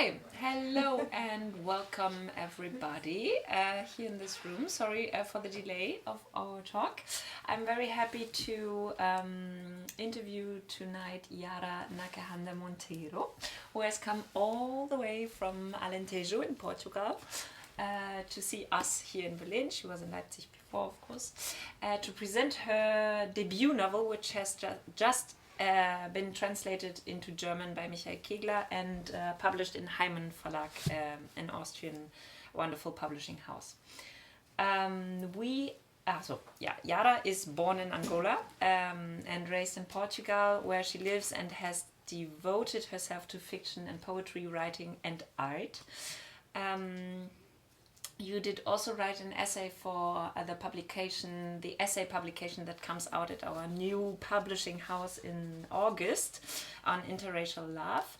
Okay, hello and welcome everybody here in this room. Sorry for the delay of our talk. I'm very happy to interview tonight Yara Nakahanda Monteiro, who has come all the way from Alentejo in Portugal to see us here in Berlin. She was in Leipzig before, of course, to present her debut novel, which has just been translated into German by Michael Kegler and published in Haymonverlag, an Austrian wonderful publishing house. Yara is born in Angola and raised in Portugal, where she lives and has devoted herself to fiction and poetry, writing and art. You did also write an essay for the essay publication that comes out at our new publishing house in August on interracial love.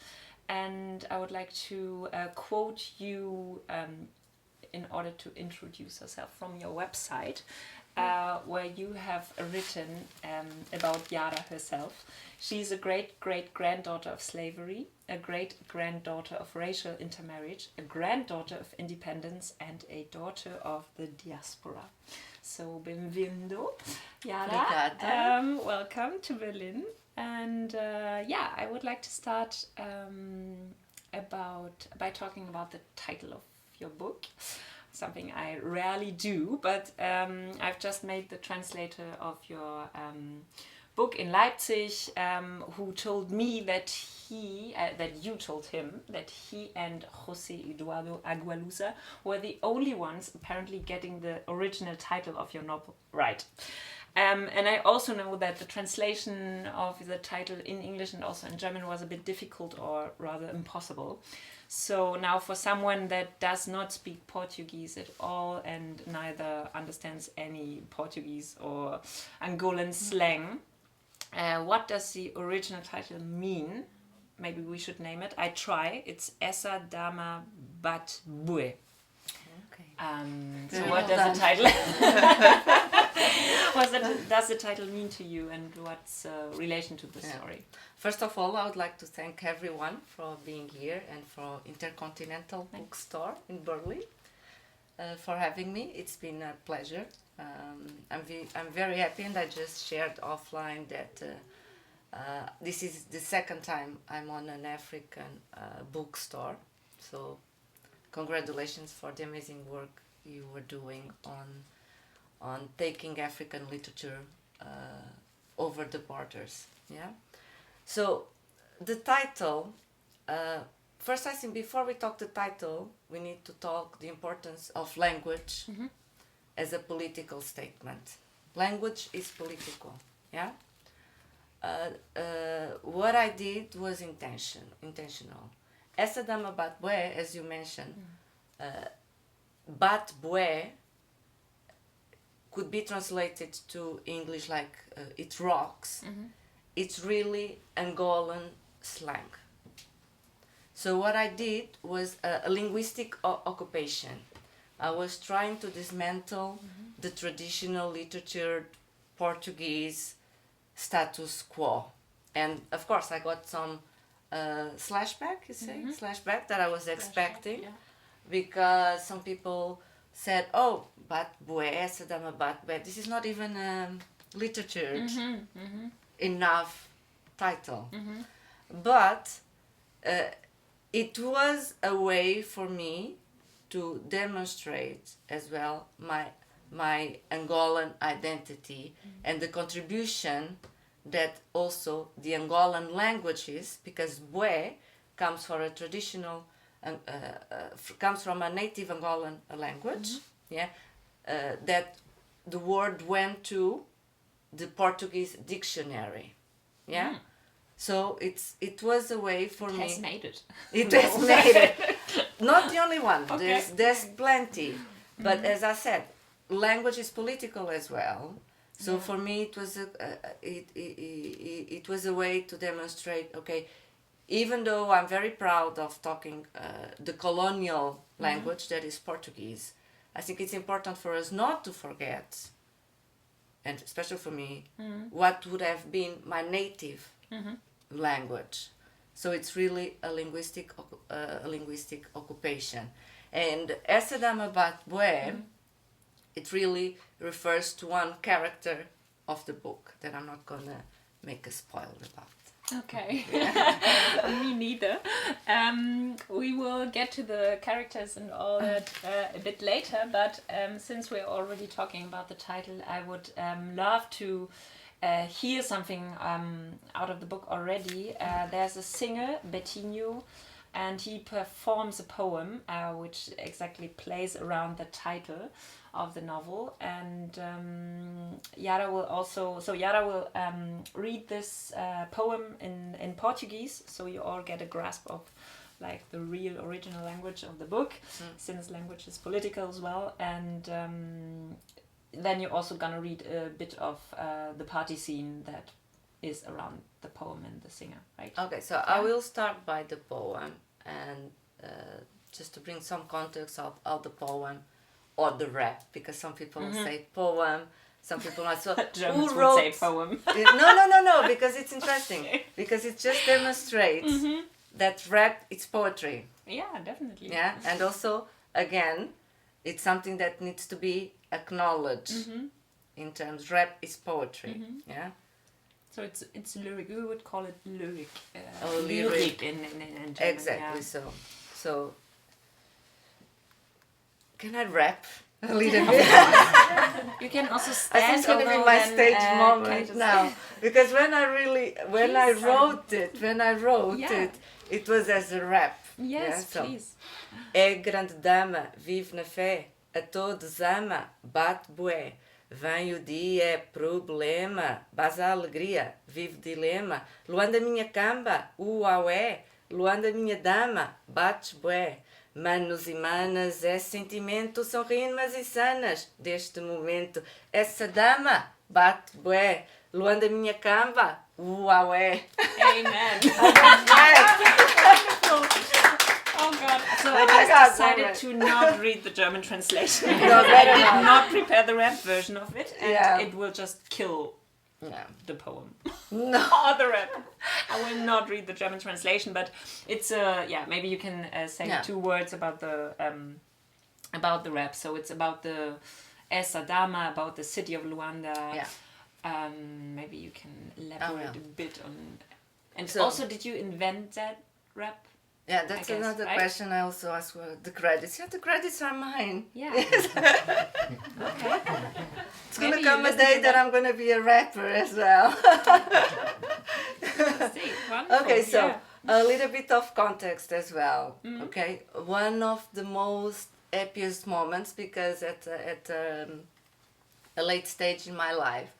And I would like to quote you in order to introduce yourself from your website, where you have written about Yara herself. She's a great-great-granddaughter of slavery, a great-granddaughter of racial intermarriage, a granddaughter of independence, and a daughter of the diaspora. So, benvindo, Yara. Welcome to Berlin. And I would like to start by talking about the title of your book. Something I rarely do, but I've just made the translator of your book in Leipzig, who told me that you told him that he and José Eduardo Agualusa were the only ones apparently getting the original title of your novel right. And I also know that the translation of the title in English and also in German was a bit difficult or rather impossible. So now for someone that does not speak Portuguese at all and neither understands any Portuguese or Angolan slang, what does the original title mean? Maybe we should name it. I try. It's Essa Dama Bat Bue. Okay. So what does the title does the title mean to you, and what's relation to the story? First of all, I would like to thank everyone for being here and for InterKontinental Bookstore in Berlin for having me. It's been a pleasure. I'm very happy, and I just shared offline that this is the second time I'm on an African bookstore. So congratulations for the amazing work you were doing on taking African literature over the borders. Yeah. So the title, first I think before we talk the title, we need to talk the importance of language as a political statement. Language is political, yeah? What I did was intentional. Essa dama bat bue, as you mentioned, bat bue could be translated to English like it rocks. It's really Angolan slang. So what I did was a linguistic occupation. I was trying to dismantle the traditional literature Portuguese status quo. And of course I got some slashback that I was expecting, because some people said, oh, bat bue, essa dama bat bue, this is not even literature enough title. But it was a way for me to demonstrate as well my Angolan identity and the contribution that also the Angolan languages, because bue comes from a traditional comes from a native Angolan language, that the word went to the Portuguese dictionary, So it was a way for me. It has made it. It has made it. Not the only one. Okay. There's plenty, but as I said, language is political as well. So for me, it was it was a way to demonstrate. Okay, even though I'm very proud of talking the colonial language that is Portuguese, I think it's important for us not to forget, and especially for me, what would have been my native language. So it's really a linguistic occupation. And Essa Dama Bat Bué, it really refers to one character of the book that I'm not gonna make a spoiler about. Okay. Me neither. We will get to the characters and all that a bit later, but since we're already talking about the title, I would love to hear something out of the book already. There's a singer, Betinho, and he performs a poem which exactly plays around the title of the novel, and Yara will read this poem in Portuguese, so you all get a grasp of like the real original language of the book, since language is political as well, and then you're also gonna read a bit of the party scene that is around the poem and the singer, right? Okay, so I will start by the poem, and just to bring some context of the poem or the rap, because some people say poem, some people might say Germans would say poem. No, because it's interesting, because it just demonstrates that rap is poetry. Yeah, definitely. Yeah, and also again, it's something that needs to be acknowledged in terms. Rap is poetry. Yeah. So it's lyric. We would call it lyric. Lyric in German. Exactly. Yeah. So. Can I rap a little bit? You can also stand. I think it's gonna be my stage moment now, because when I wrote it, it was as a rap. Yes, please. É grande dama, vive na fé, a todos ama, bate bué. Vem o dia, é problema, base a alegria, vive dilema. Luanda minha camba, uaué, Luanda minha dama, bates bué. Manos e manas, é sentimento, são rimas e sanas deste momento. Essa dama, bate bué. Luanda minha camba, uaué. Amen. Oh God! So I just decided to not read the German translation. No, I did not prepare the rap version of it, and it will just kill the poem. No, or the rap. I will not read the German translation, but it's maybe you can say 2 words about the rap. So it's about the Essa Dama, about the city of Luanda. Yeah. Maybe you can elaborate a bit on. And so, also, did you invent that rap? Yeah, that's another question I also asked for the credits. Yeah, the credits are mine. Yeah. Okay. It's going to come a day that I'm going to be a rapper as well. Okay, so a little bit of context as well. Okay, one of the most happiest moments, because at a late stage in my life,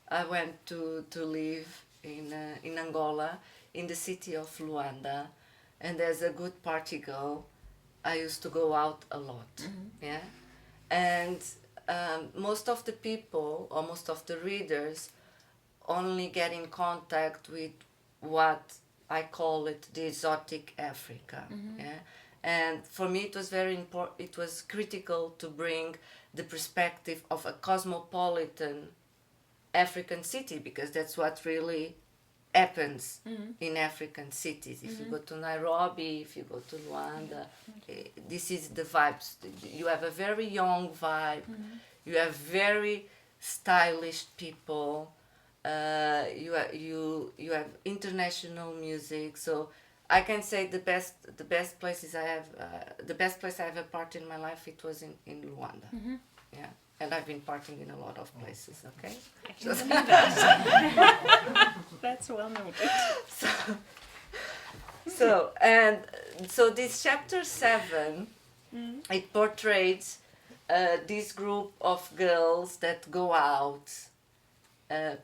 I went to live in Angola, in the city of Luanda. And as a good party girl, I used to go out a lot, yeah? And most of the people, or most of the readers, only get in contact with what I call it the exotic Africa, yeah? And for me it was very important, it was critical to bring the perspective of a cosmopolitan African city, because that's what really happens in African cities. If you go to Nairobi, if you go to Luanda, this is the vibes. You have a very young vibe. You have very stylish people. You have international music. So I can say the best places I have the best place I ever partied in my life, it was in Luanda. Yeah. And I've been partying in a lot of places, okay? I can believe that. That's well noted. So this chapter 7, it portrays this group of girls that go out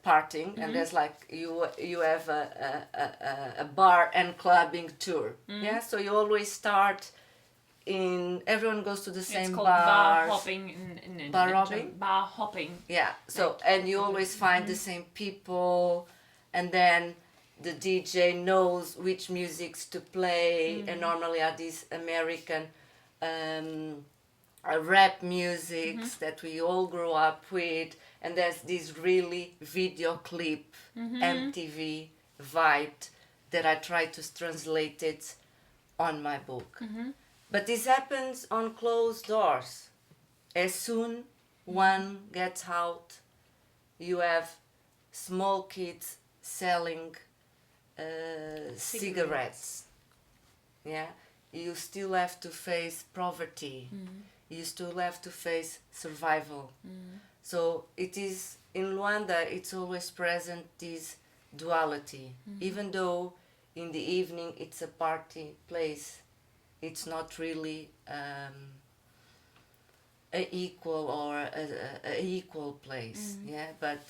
partying, and there's like you have a bar and clubbing tour. Yeah, so you always start. Everyone goes to the same it's called bars. bar hopping in bar hopping? Bar hopping. Yeah, so and you always find the same people, and then the DJ knows which musics to play, and normally are these American rap musics that we all grew up with, and there's this really video clip MTV vibe that I try to translate it on my book. But this happens on closed doors. As soon one gets out, you have small kids selling cigarettes. Yeah, you still have to face poverty. You still have to face survival. So it is in Luanda. It's always present, this duality. Even though in the evening it's a party place, it's not really a equal or a equal place. Yeah, but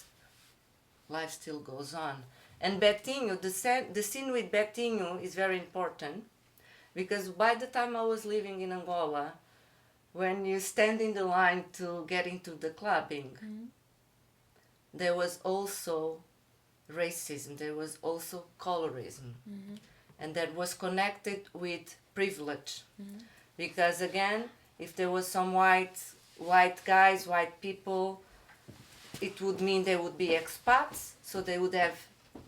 life still goes on. And Betinho, the scene with Betinho is very important, because by the time I was living in Angola, when you stand in the line to get into the clubbing, there was also racism, there was also colorism, and that was connected with privilege. Because again, if there was some white guys, white people, it would mean they would be expats, so they would have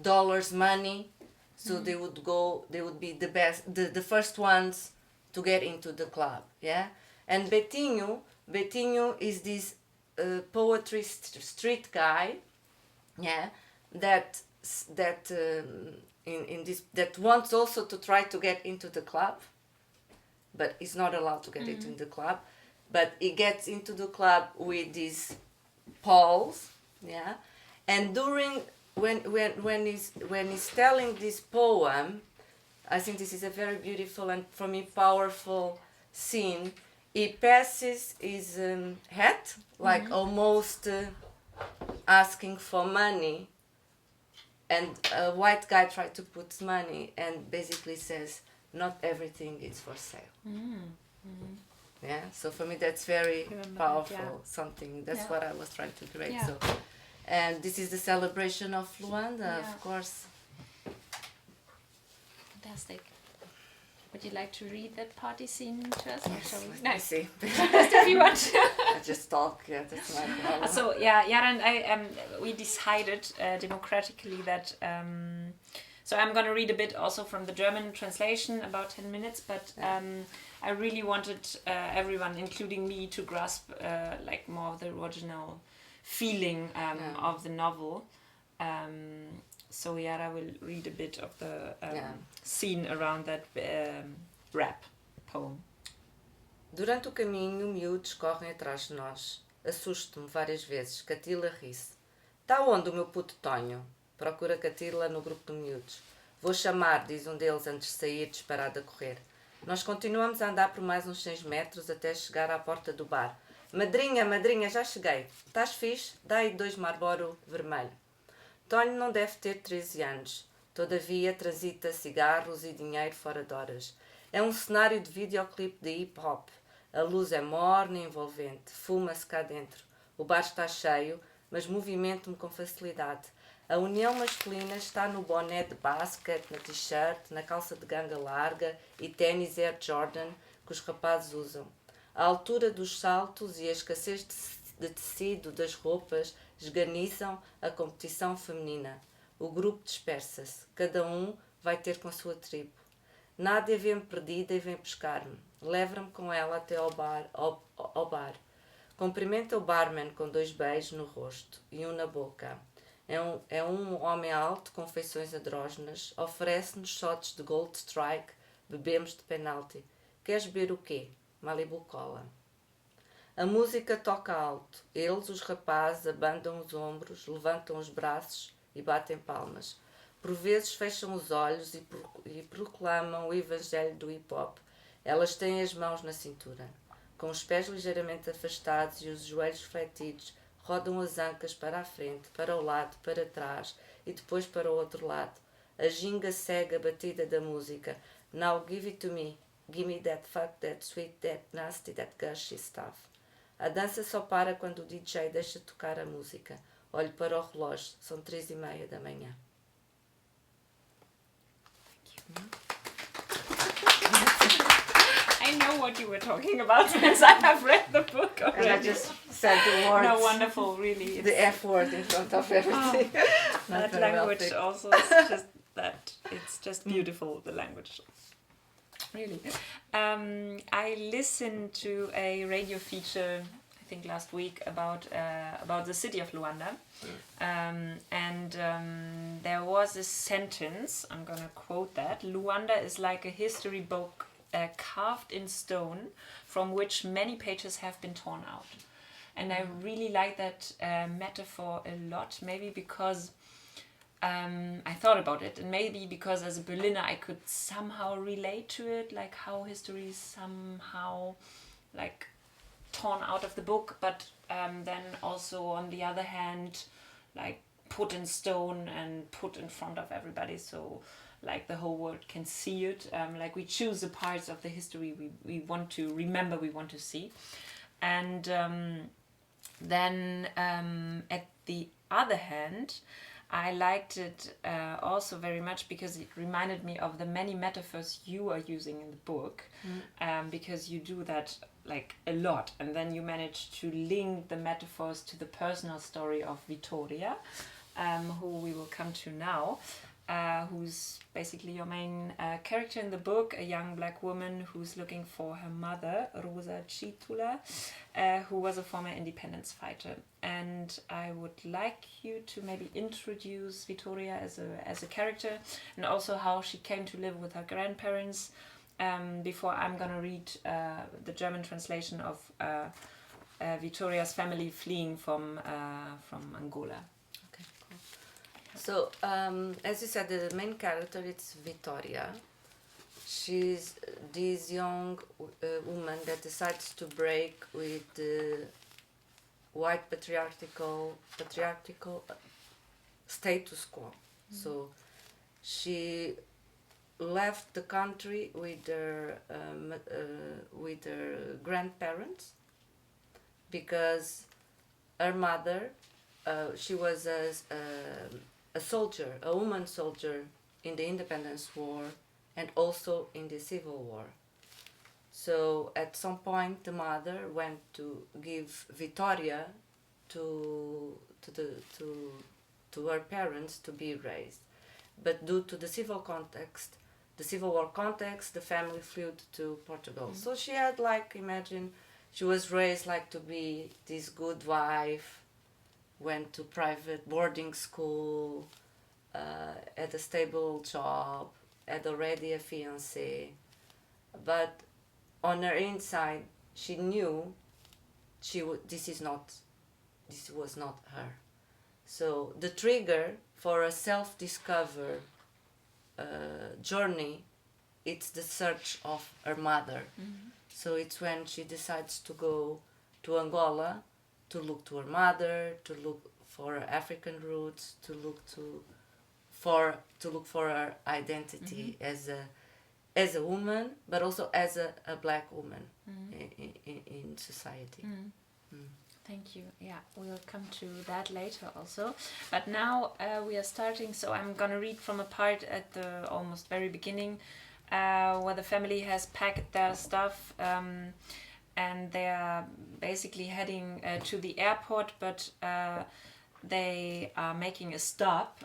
dollars, money, so they would be the best, the first ones to get into the club. Yeah. And Betinho is this poetry street guy, yeah, that wants also to try to get into the club, but is not allowed to get into the club. But he gets into the club with these poles, yeah, and during when he's telling this poem, I think this is a very beautiful and for me powerful scene. He passes his hat, like almost asking for money, and a white guy tried to put money and basically says, not everything is for sale. Yeah, so for me that's very powerful, something, that's what I was trying to create. Yeah. So, and this is the celebration of Luanda, of course. Fantastic. Would you like to read that party scene to us? Yes, I see. Just if you want. I just talk, yeah, that's my problem. So, yeah, Yara and I, we decided democratically that, so I'm going to read a bit also from the German translation, about 10 minutes, but I really wanted everyone, including me, to grasp like more of the original feeling of the novel. So Yara will read a bit of the scene around that rap poem. Durante o caminho, miúdos correm atrás de nós. Assusto-me várias vezes. Catila ri-se. Tá onde o meu puto Tonho? Procura Catila no grupo de miúdos. Vou chamar, diz um deles antes de sair disparado a correr. Nós continuamos a andar por mais uns 6 metros até chegar à porta do bar. Madrinha, madrinha, já cheguei. Estás fixe? Dá aí 2 Marlboro vermelho. Tonho não deve ter 13 anos. Todavia transita cigarros e dinheiro fora de horas. É um cenário de videoclipe de hip-hop. A luz é morna e envolvente. Fuma-se cá dentro. O bar está cheio, mas movimento-me com facilidade. A união masculina está no boné de basquete, na t-shirt, na calça de ganga larga e ténis Air Jordan que os rapazes usam. A altura dos saltos e a escassez de tecido das roupas esganiçam a competição feminina. O grupo dispersa-se. Cada um vai ter com a sua tribo. Nádia vê-me perdida e vem pescar-me. Leva-me com ela até ao bar. Cumprimenta o barman com 2 beijos no rosto e um na boca. É um homem alto com feições andrógenas. Oferece-nos shots de Gold Strike. Bebemos de penalti. Queres beber o quê? Malibu Cola. A música toca alto. Eles, os rapazes, abandam os ombros, levantam os braços e batem palmas. Por vezes fecham os olhos e proclamam o evangelho do hip-hop. Elas têm as mãos na cintura. Com os pés ligeiramente afastados e os joelhos fletidos, rodam as ancas para a frente, para o lado, para trás e depois para o outro lado. A ginga segue a batida da música. Now give it to me. Give me that fuck, that sweet, that nasty, that gushy stuff. A dança só para quando o DJ deixa tocar a música. Olho para o relógio. São 3:30 da manhã. I know what you were talking about since I have read the book already. And I just said the words. No, wonderful, really. The F word in front of everything. That language also is just that it's just beautiful, the language. Really. I listened to a radio feature, I think last week, about the city of Luanda. And there was a sentence, I'm going to quote that: Luanda is like a history book carved in stone from which many pages have been torn out. And I really like that metaphor a lot, maybe because I thought about it, and maybe because as a Berliner I could somehow relate to it, like how history is somehow like torn out of the book, but then also on the other hand like put in stone and put in front of everybody, so like the whole world can see it. Like we choose the parts of the history we want to remember, we want to see. And then at the other hand, I liked it also very much because it reminded me of the many metaphors you are using in the book, because you do that like a lot, and then you manage to link the metaphors to the personal story of Vittoria, who we will come to now, who's basically your main character in the book, a young black woman who's looking for her mother, Rosa Chitula, who was a former independence fighter. And I would like you to maybe introduce Vittoria as a character, and also how she came to live with her grandparents, before I'm gonna read the German translation of Vittoria's family fleeing from Angola. Okay, cool. So, as you said, the main character is Vittoria. She's this young woman that decides to break with the white patriarchal status quo. So she left the country with her grandparents because her mother, she was a soldier, a woman soldier in the independence war and also in the civil war. So at some point the mother went to give Vittoria to her parents to be raised, but due to the civil war context, the family fled to Portugal. So she had, like, imagine she was raised like to be this good wife, went to private boarding school, had a stable job, had already a fiancé, but on her inside she knew this was not her. So the trigger for a self-discover journey, it's the search of her mother. So it's when she decides to go to Angola to look to her mother, to look for her African roots, to look for her identity as a woman, but also as a black woman in society. Thank you. Yeah, we'll come to that later also. But now we are starting, so I'm gonna read from a part at the almost very beginning, where the family has packed their stuff, and they are basically heading to the airport, but they are making a stop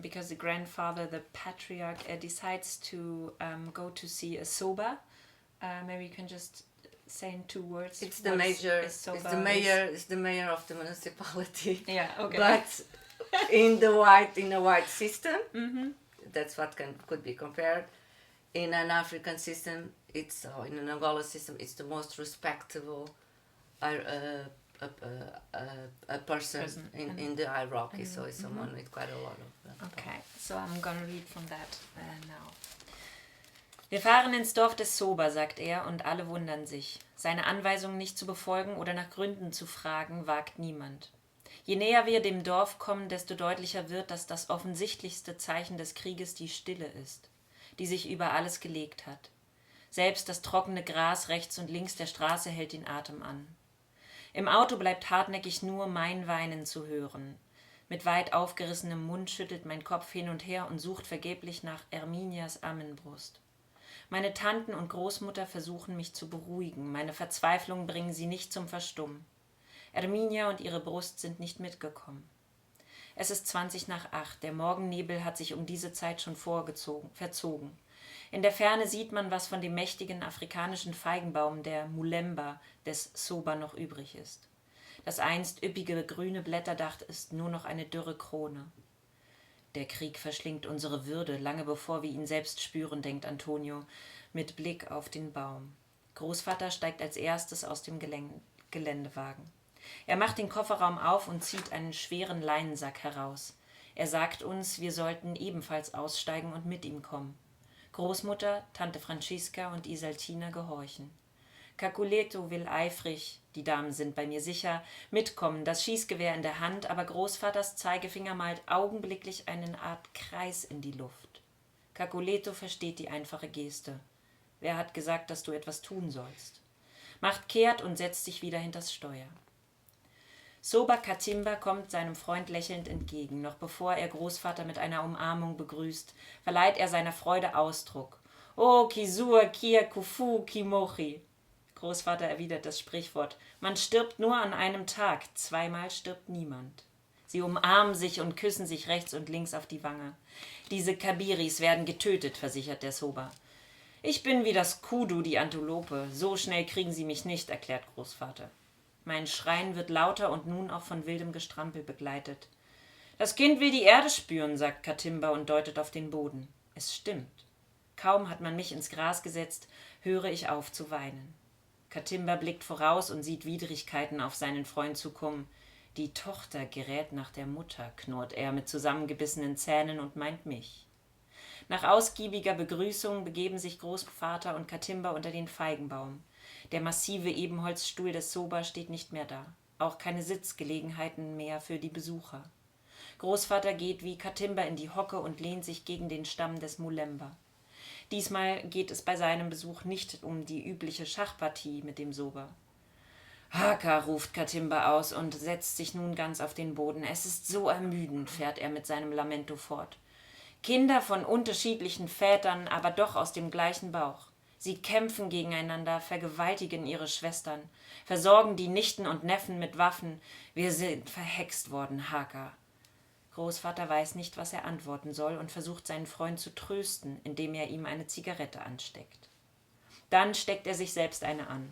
because the grandfather, the patriarch, decides to go to see a soba. Maybe you can just say in 2 words. It's the mayor of the municipality. Yeah, okay. But in a white system, that's what could be compared. In an African system, in an Angola system, it's the most respectable a person in the hierarchy. So it's someone with quite a lot of. Okay, so I'm gonna read from that now. Wir fahren ins Dorf des Soba, sagt er, und alle wundern sich. Seine Anweisungen nicht zu befolgen oder nach Gründen zu fragen, wagt niemand. Je näher wir dem Dorf kommen, desto deutlicher wird, dass das offensichtlichste Zeichen des Krieges die Stille ist, die sich über alles gelegt hat. Selbst das trockene Gras rechts und links der Straße hält den Atem an. Im Auto bleibt hartnäckig nur mein Weinen zu hören. Mit weit aufgerissenem Mund schüttelt mein Kopf hin und her und sucht vergeblich nach Erminias Ammenbrust. Meine Tanten und Großmutter versuchen mich zu beruhigen, meine Verzweiflung bringen sie nicht zum Verstummen. Erminia und ihre Brust sind nicht mitgekommen. Es ist 7:20, der Morgennebel hat sich um diese Zeit schon verzogen. In der Ferne sieht man, was von dem mächtigen afrikanischen Feigenbaum der Mulemba des Soba noch übrig ist. Das einst üppige grüne Blätterdach ist nur noch eine dürre Krone. Der Krieg verschlingt unsere Würde, lange bevor wir ihn selbst spüren, denkt Antonio, mit Blick auf den Baum. Großvater steigt als erstes aus dem Geländewagen. Er macht den Kofferraum auf und zieht einen schweren Leinensack heraus. Er sagt uns, wir sollten ebenfalls aussteigen und mit ihm kommen. Großmutter, Tante Franziska und Isaltina gehorchen. Caculeto will eifrig, die Damen sind bei mir sicher, mitkommen, das Schießgewehr in der Hand, aber Großvaters Zeigefinger malt augenblicklich eine Art Kreis in die Luft. Caculeto versteht die einfache Geste. Wer hat gesagt, dass du etwas tun sollst? Macht kehrt und setzt sich wieder hinters Steuer. Soba Katimba kommt seinem Freund lächelnd entgegen. Noch bevor er Großvater mit einer Umarmung begrüßt, verleiht er seiner Freude Ausdruck. Oh, Kisua, Kia, Kufu, Kimochi. Großvater erwidert das Sprichwort. Man stirbt nur an einem Tag, zweimal stirbt niemand. Sie umarmen sich und küssen sich rechts und links auf die Wange. Diese Kabiris werden getötet, versichert der Soba. Ich bin wie das Kudu, die Antilope. So schnell kriegen sie mich nicht, erklärt Großvater. Mein Schreien wird lauter und nun auch von wildem Gestrampel begleitet. Das Kind will die Erde spüren, sagt Katimba und deutet auf den Boden. Es stimmt. Kaum hat man mich ins Gras gesetzt, höre ich auf zu weinen. Katimba blickt voraus und sieht Widrigkeiten auf seinen Freund zukommen. Die Tochter gerät nach der Mutter, knurrt er mit zusammengebissenen Zähnen und meint mich. Nach ausgiebiger Begrüßung begeben sich Großvater und Katimba unter den Feigenbaum. Der massive Ebenholzstuhl des Soba steht nicht mehr da. Auch keine Sitzgelegenheiten mehr für die Besucher. Großvater geht wie Katimba in die Hocke und lehnt sich gegen den Stamm des Mulemba. Diesmal geht es bei seinem Besuch nicht um die übliche Schachpartie mit dem Soba. Haka, ruft Katimba aus und setzt sich nun ganz auf den Boden. Es ist so ermüdend, fährt er mit seinem Lamento fort. Kinder von unterschiedlichen Vätern, aber doch aus dem gleichen Bauch. Sie kämpfen gegeneinander, vergewaltigen ihre Schwestern, versorgen die Nichten und Neffen mit Waffen. Wir sind verhext worden, Haka. Großvater weiß nicht, was er antworten soll und versucht seinen Freund zu trösten, indem er ihm eine Zigarette ansteckt. Dann steckt er sich selbst eine an.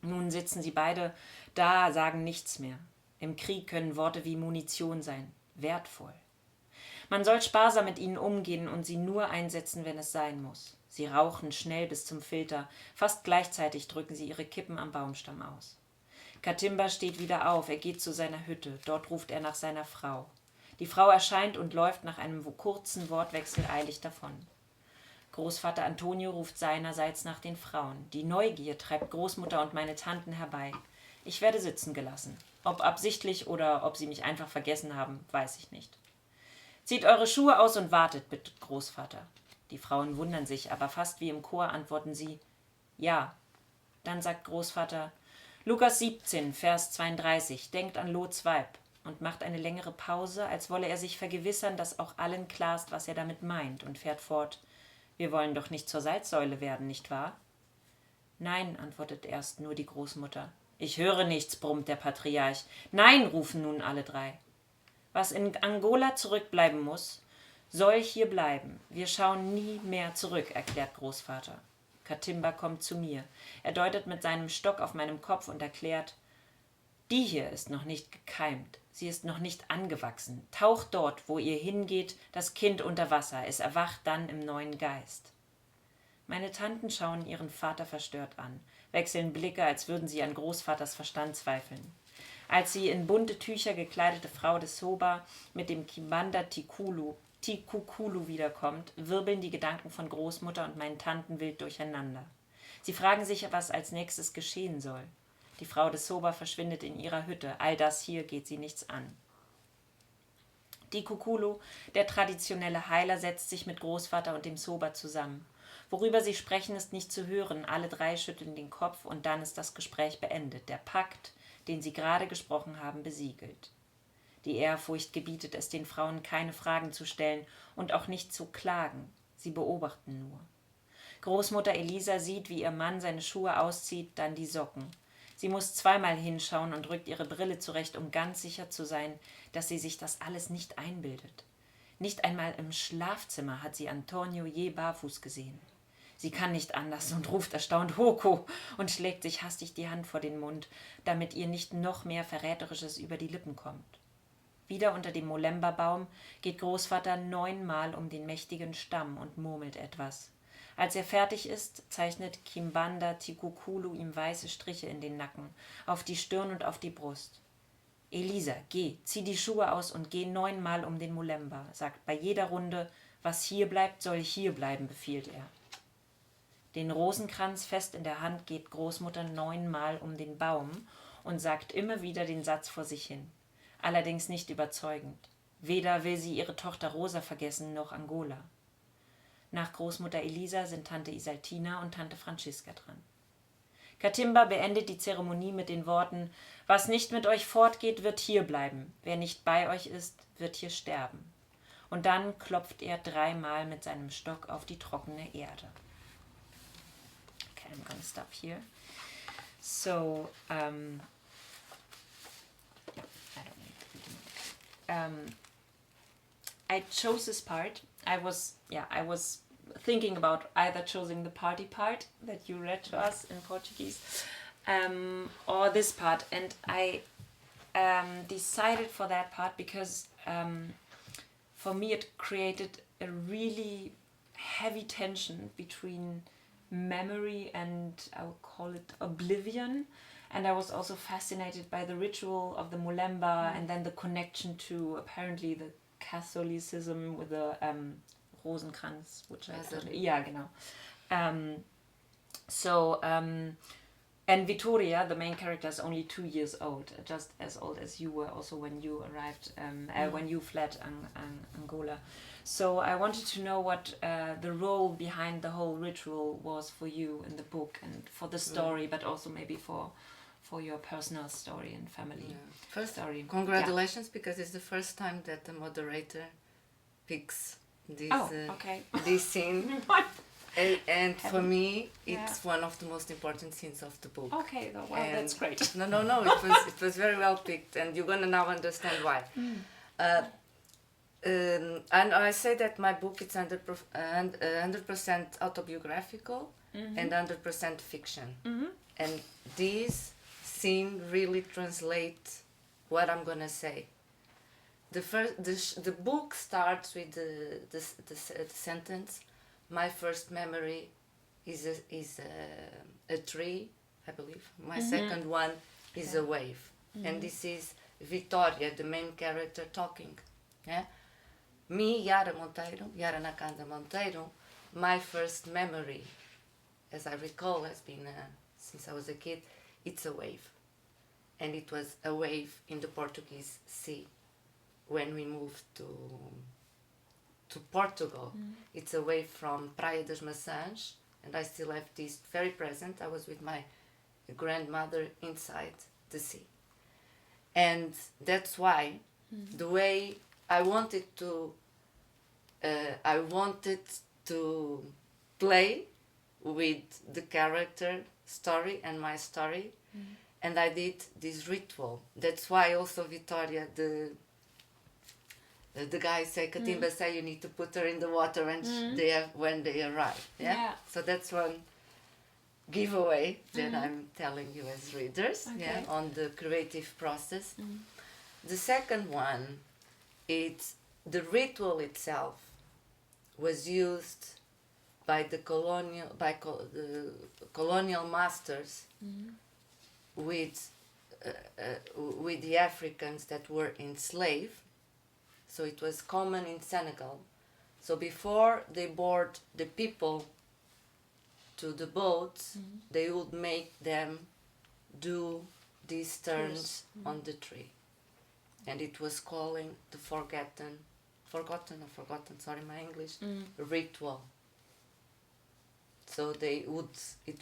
Nun sitzen sie beide da, sagen nichts mehr. Im Krieg können Worte wie Munition sein, wertvoll. Man soll sparsam mit ihnen umgehen und sie nur einsetzen, wenn es sein muss. Sie rauchen schnell bis zum Filter, fast gleichzeitig drücken sie ihre Kippen am Baumstamm aus. Katimba steht wieder auf, er geht zu seiner Hütte, dort ruft er nach seiner Frau. Die Frau erscheint und läuft nach einem kurzen Wortwechsel eilig davon. Großvater Antonio ruft seinerseits nach den Frauen. Die Neugier treibt Großmutter und meine Tanten herbei. Ich werde sitzen gelassen. Ob absichtlich oder ob sie mich einfach vergessen haben, weiß ich nicht. Zieht eure Schuhe aus und wartet, bittet Großvater. Die Frauen wundern sich, aber fast wie im Chor antworten sie, ja. Dann sagt Großvater, Lukas 17, Vers 32, denkt an Lots Weib und macht eine längere Pause, als wolle er sich vergewissern, dass auch allen klar ist, was er damit meint, und fährt fort, wir wollen doch nicht zur Salzsäule werden, nicht wahr? Nein, antwortet erst nur die Großmutter. Ich höre nichts, brummt der Patriarch. Nein, rufen nun alle drei. Was in Angola zurückbleiben muss, soll hier bleiben. Wir schauen nie mehr zurück, erklärt Großvater. Katimba kommt zu mir. Er deutet mit seinem Stock auf meinem Kopf und erklärt, die hier ist noch nicht gekeimt. Sie ist noch nicht angewachsen. Taucht dort, wo ihr hingeht, das Kind unter Wasser. Es erwacht dann im neuen Geist. Meine Tanten schauen ihren Vater verstört an, wechseln Blicke, als würden sie an Großvaters Verstand zweifeln. Als die in bunte Tücher gekleidete Frau des Soba mit dem Kibanda Tikukulu wiederkommt, wirbeln die Gedanken von Großmutter und meinen Tanten wild durcheinander. Sie fragen sich, was als nächstes geschehen soll. Die Frau des Soba verschwindet in ihrer Hütte. All das hier geht sie nichts an. Tikukulu, der traditionelle Heiler, setzt sich mit Großvater und dem Soba zusammen. Worüber sie sprechen, ist nicht zu hören. Alle drei schütteln den Kopf und dann ist das Gespräch beendet. Der Pakt, den sie gerade gesprochen haben, besiegelt. Die Ehrfurcht gebietet es den Frauen, keine Fragen zu stellen und auch nicht zu klagen. Sie beobachten nur. Großmutter Elisa sieht, wie ihr Mann seine Schuhe auszieht, dann die Socken. Sie muss zweimal hinschauen und rückt ihre Brille zurecht, um ganz sicher zu sein, dass sie sich das alles nicht einbildet. Nicht einmal im Schlafzimmer hat sie Antonio je barfuß gesehen. Sie kann nicht anders und ruft erstaunt »Hoko« und schlägt sich hastig die Hand vor den Mund, damit ihr nicht noch mehr Verräterisches über die Lippen kommt. Wieder unter dem Molemba-Baum geht Großvater 9-mal um den mächtigen Stamm und murmelt etwas. Als er fertig ist, zeichnet Kimbanda Tikukulu ihm weiße Striche in den Nacken, auf die Stirn und auf die Brust. »Elisa, geh, zieh die Schuhe aus und geh 9-mal um den Molemba«, sagt bei jeder Runde, »was hier bleibt, soll hier bleiben«, befiehlt er. Den Rosenkranz fest in der Hand geht Großmutter 9-mal um den Baum und sagt immer wieder den Satz vor sich hin. Allerdings nicht überzeugend. Weder will sie ihre Tochter Rosa vergessen, noch Angola. Nach Großmutter Elisa sind Tante Isaltina und Tante Franziska dran. Katimba beendet die Zeremonie mit den Worten: »Was nicht mit euch fortgeht, wird hier bleiben. Wer nicht bei euch ist, wird hier sterben.« Und dann klopft er 3-mal mit seinem Stock auf die trockene Erde. Okay, I'm gonna stop here. So, I chose this part. I was thinking about either choosing the party part that you read to us in Portuguese, or this part, and I decided for that part because for me it created a really heavy tension between memory and I would call it oblivion. And I was also fascinated by the ritual of the Molemba and then the connection to apparently the Catholicism with the Rosenkranz, which I genau. And Vittoria, the main character, is only 2 years old, just as old as you were also when you arrived, when you fled Angola. So I wanted to know what the role behind the whole ritual was for you in the book and for the story, but also maybe for your personal story and family story. Congratulations, because it's the first time that the moderator picks this this scene. And for me, it's one of the most important scenes of the book. Okay, well, and that's great. No, it was very well picked, and you're gonna now understand why. And I say that my book is 100% autobiographical and 100% fiction, and this scene really translates what I'm gonna say. The book starts with the sentence: "My first memory is a tree, I believe. My second one is a wave." And this is Victoria, the main character, talking. Yeah? Me, Yara Nakahanda Monteiro, my first memory, as I recall, has been, since I was a kid, it's a wave. And it was a wave in the Portuguese Sea when we moved to Portugal. It's a wave from Praia das Maçãs, and I still have this very present. I was with my grandmother inside the sea. And that's why the way I wanted to play with the character story and my story, and I did this ritual. That's why also Victoria, the guy say, Katimba say, you need to put her in the water when they arrive. Yeah? So that's one giveaway that I'm telling you as readers, on the creative process. The second one, it's the ritual itself was used by the colonial masters with the Africans that were enslaved. So it was common in Senegal. So before they board the people to the boats, they would make them do these turns on the tree. And it was calling the forgotten, sorry my English, ritual. So it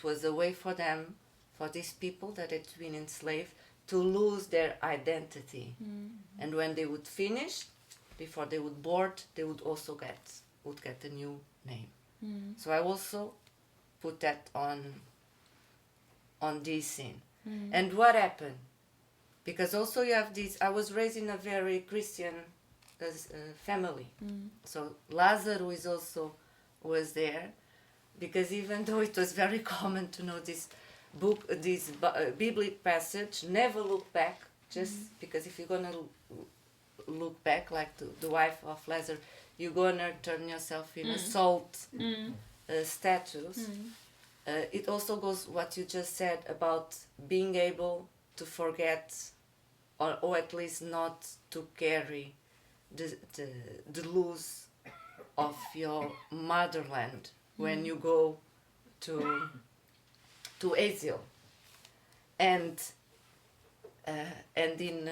was a way for them, for these people that had been enslaved, to lose their identity. And when they would finish, before they would board, they would also get a new name. So I also put that on this scene. And what happened? Because also you have this, I was raised in a very Christian family. So Lazaro is also was there, because even though it was very common to know this book, this biblical passage, never look back, just because if you're gonna look back, like the wife of Lazarus, you're gonna turn yourself in a salt status. It also goes what you just said about being able to forget, or at least not to carry the loss of your motherland when you go to exile. And in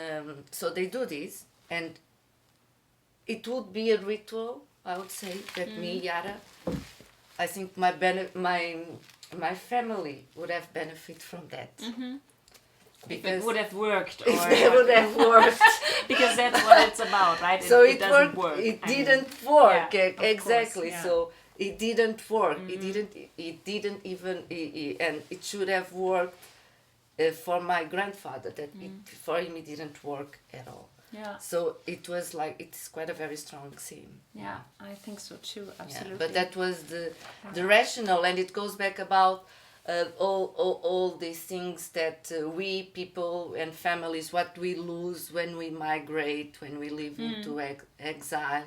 so they do this, and it would be a ritual, I would say, that me, Yara, I think my family would have benefit from that. Because if it would have worked. If it would have worked. Because that's what it's about, right? So it doesn't work. It didn't work, yeah, exactly. Course, yeah. So it didn't work. It didn't even, and it should have worked for my grandfather. That for him it didn't work at all. Yeah. So it was like, it's quite a very strong scene. Yeah, I think so too. Absolutely. Yeah, but that was the rationale, and it goes back about all these things that we people and families, what we lose when we migrate, when we live into exile,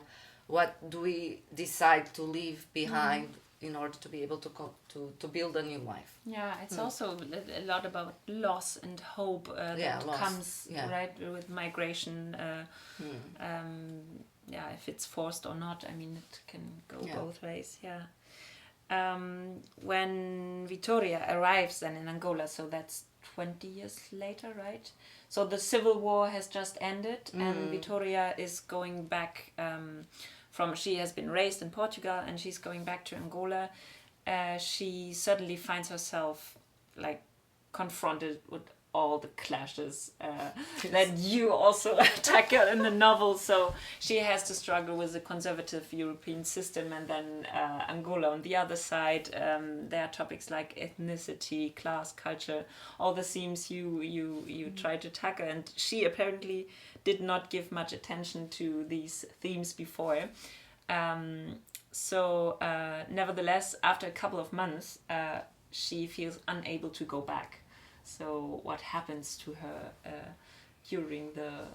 what do we decide to leave behind in order to be able to build a new life. Yeah, it's also a lot about loss and hope that comes right with migration. If it's forced or not, I mean, it can go both ways. Yeah. When Vitória arrives then in Angola, so that's 20 years later, right? So the civil war has just ended, and Vitória is going back she has been raised in Portugal, and she's going back to Angola. She suddenly finds herself like confronted with all the clashes that you also tackle in the novel. So she has to struggle with the conservative European system, and then Angola on the other side. There are topics like ethnicity, class, culture, all the themes you try to tackle, and she apparently did not give much attention to these themes before. Nevertheless, after a couple of months, she feels unable to go back. So what happens to her during the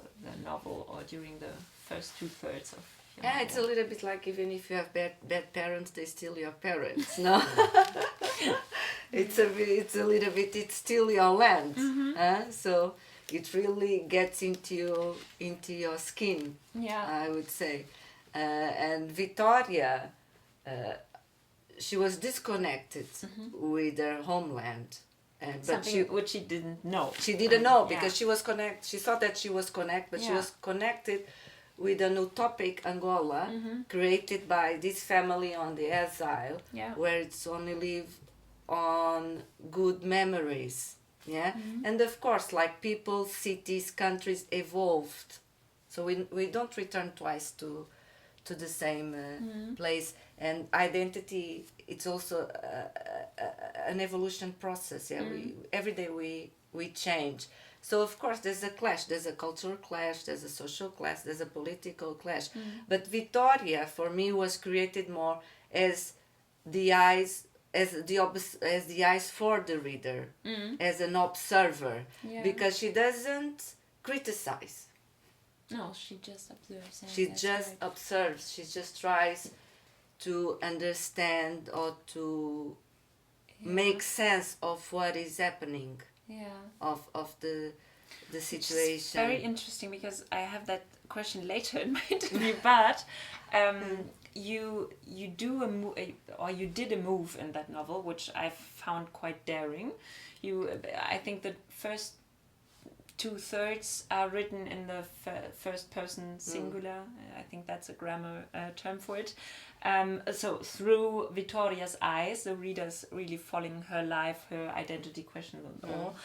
novel, or during the first 2/3 of your novel? It's a little bit like, even if you have bad parents, they're still your parents, no? It's a little bit, it's still your land. So it really gets into your skin, I would say. And Vitória, she was disconnected with her homeland. Which she didn't know. She didn't know, because she was connected. She thought that she was connected, but she was connected with an utopic Angola created by this family on the exile, where it's only live on good memories. And of course, like people, cities, countries evolved. So we don't return twice to the same place. And identity, it's also an evolution process. Every day we change. So of course there's a clash, there's a cultural clash, there's a social clash, there's a political clash. But Vitória for me was created more as the eyes for the reader, as an observer, because she doesn't criticize. No, she just observes. She just observes. She just tries to understand or to make sense of what is happening. Of the situation. It's very interesting, because I have that question later in my interview. But you did a move in that novel, which I found quite daring. I think the first 2/3 are written in the first person singular. I think that's a grammar term for it. So through Vittoria's eyes, the reader's really following her life, her identity questions and all.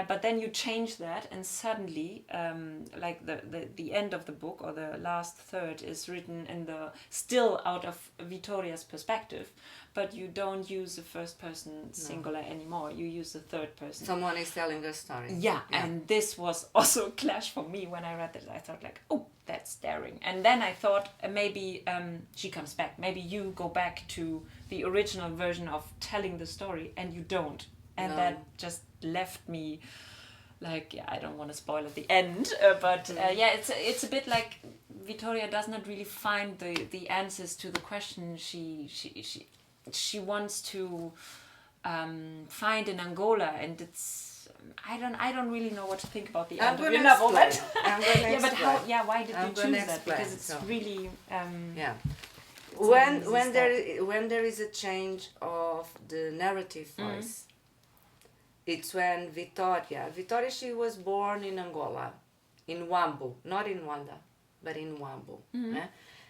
But then you change that, and suddenly, like the end of the book or the last third is written in the still out of Vittoria's perspective, but you don't use the first person singular anymore. You use the third person. Someone is telling a story. Yeah, and this was also a clash for me when I read this. I thought like, oh, that's daring. And then I thought maybe she comes back. Maybe you go back to the original version of telling the story, and you don't. And that just left me like, yeah, I don't want to spoil at the end, but yeah, it's a bit like Vittoria does not really find the answers to the question she wants to find in Angola, and it's I don't really know what to think about the end of your novel. Yeah, but how? Yeah, why did you choose that? Because it's really yeah. When there is a change of the narrative voice, it's when Vittoria, she was born in Angola, in Huambo, not in Luanda, but in Huambo,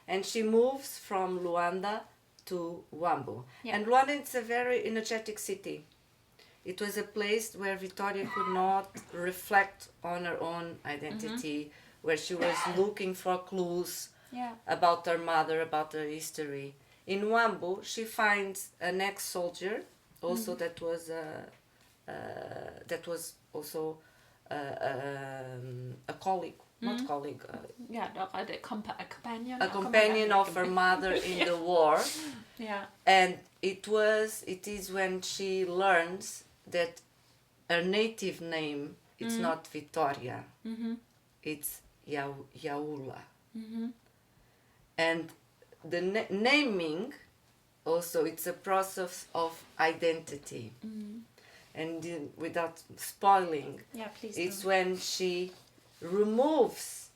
and she moves from Luanda to Huambo. Yeah. And Luanda, it's a very energetic city. It was a place where Vittoria could not reflect on her own identity, where she was looking for clues about her mother, about her history. In Huambo, she finds an ex-soldier, also that was also a colleague. Not colleague. A companion. A companion of her mother in the war. Yeah. And it is when she learns that her native name is not Vittoria. It's Yaula. And the naming also, it's a process of identity. And without spoiling, it's when she removes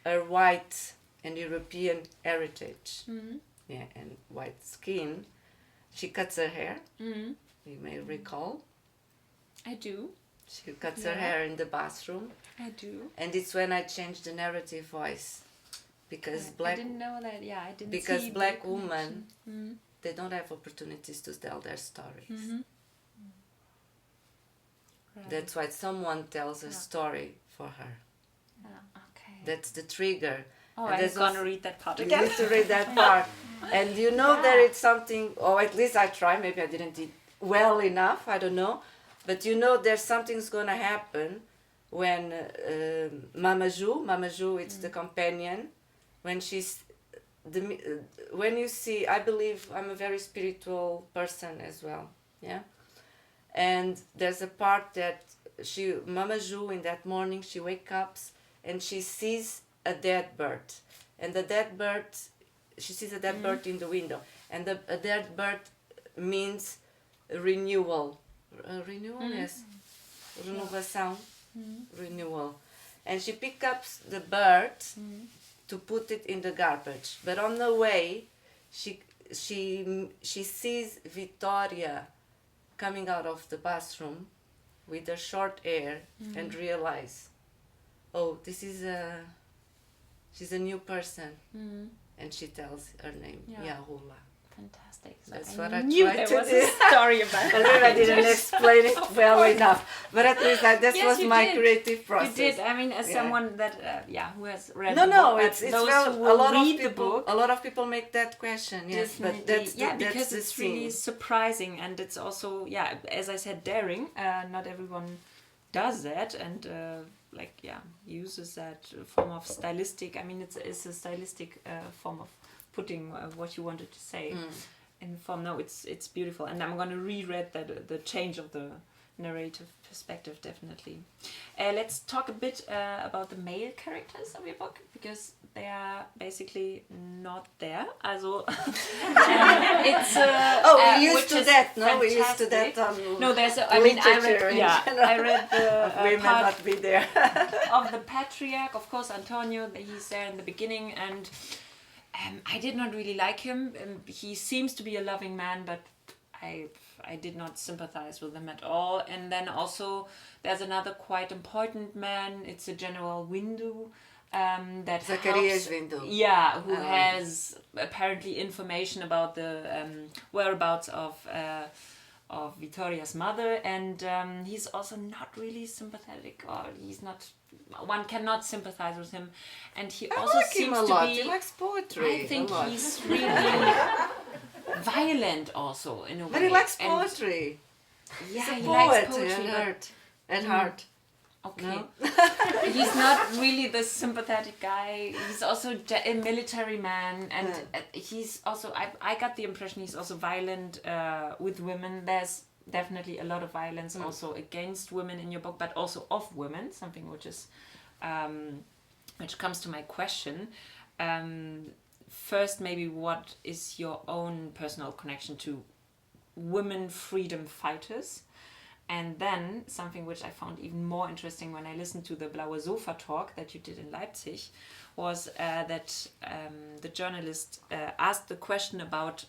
her white and European heritage, and white skin. She cuts her hair. You may recall. I do. She cuts her hair in the bathroom. I do. And it's when I changed the narrative voice, because I didn't know that. Yeah, I didn't. Because black women, they don't have opportunities to tell their stories. Right. That's why someone tells a story for her. Okay. That's the trigger. Oh, I'm going to read that part again. You need to read that part. And you know there is something, or at least I try, maybe I didn't do well enough, I don't know. But you know there's something's going to happen when Mamaju, it's the companion, when when you see, I believe I'm a very spiritual person as well, yeah? And there's a part that Mamaju, in that morning, she wakes up and she sees a dead bird. And the dead bird, she sees a dead bird in the window. And a dead bird means renewal. Renewal, yes. Renovação, renewal. And she picks up the bird to put it in the garbage. But on the way, she sees Vittoria coming out of the bathroom with her short hair and realize, oh, she's a new person. And she tells her name, Yaula. Fantastic. So That's I what I knew tried there to was do. a story about And then I didn't explain it well enough. But at least this was my creative process. You did. I mean, as someone that, who has read the book. No, it's those well, who will read the book. A lot of people make that question, yes. Definitely. But that's because the it's scene. really surprising, and it's also, as I said, daring. Not everyone does that, and uses that form of stylistic. I mean, it's a stylistic form of putting what you wanted to say in form. No, it's beautiful, and I'm going to reread the change of the narrative perspective, definitely. Let's talk a bit about the male characters of your book, because they are basically not there. Also, it's we're used to that, no? We're used to that. No, there's. I read the women part not be there of the patriarch. Of course, Antonio. He's there in the beginning, and I did not really like him. He seems to be a loving man, but I did not sympathize with him at all. And then also there's another quite important man. It's a General Windu. that Zacarias helps. Window. Yeah, who has apparently information about the whereabouts of Vitoria's mother, and he's also not really sympathetic, or he's not. One cannot sympathize with him, and he also like him seems a to lot. be. He likes poetry. I think a lot. he's really violent, also in a way. But he likes And- poetry. yeah, He's a he poet likes poetry, at but heart. At heart. okay. No? He's not really the sympathetic guy. He's also a military man, and he's also. I got the impression he's also violent with women. There's definitely a lot of violence also against women in your book, but also of women. Something which is, which comes to my question. First, maybe what is your own personal connection to women freedom fighters? And then something which I found even more interesting when I listened to the Blaue Sofa talk that you did in Leipzig was that the journalist asked the question about,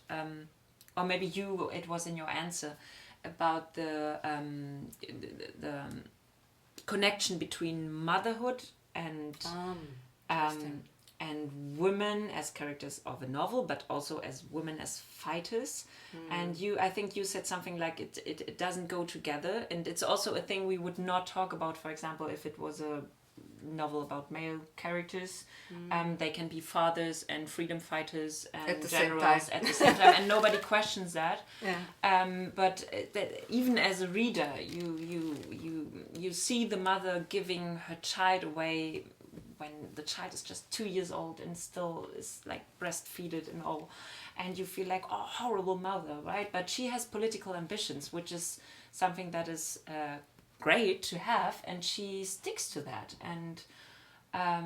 or maybe it was in your answer, about the connection between motherhood and women as characters of a novel, but also as women as fighters. And I think you said something like it doesn't go together, and it's also a thing we would not talk about, for example, if it was a novel about male characters. They can be fathers and freedom fighters and At the same generals time. at the same time, and nobody questions that. Yeah. But even as a reader, you see the mother giving her child away when the child is just 2 years old and still is like breastfeeded and all, and you feel like, oh, horrible mother, right? But she has political ambitions, which is something that is great to have, and she sticks to that. And I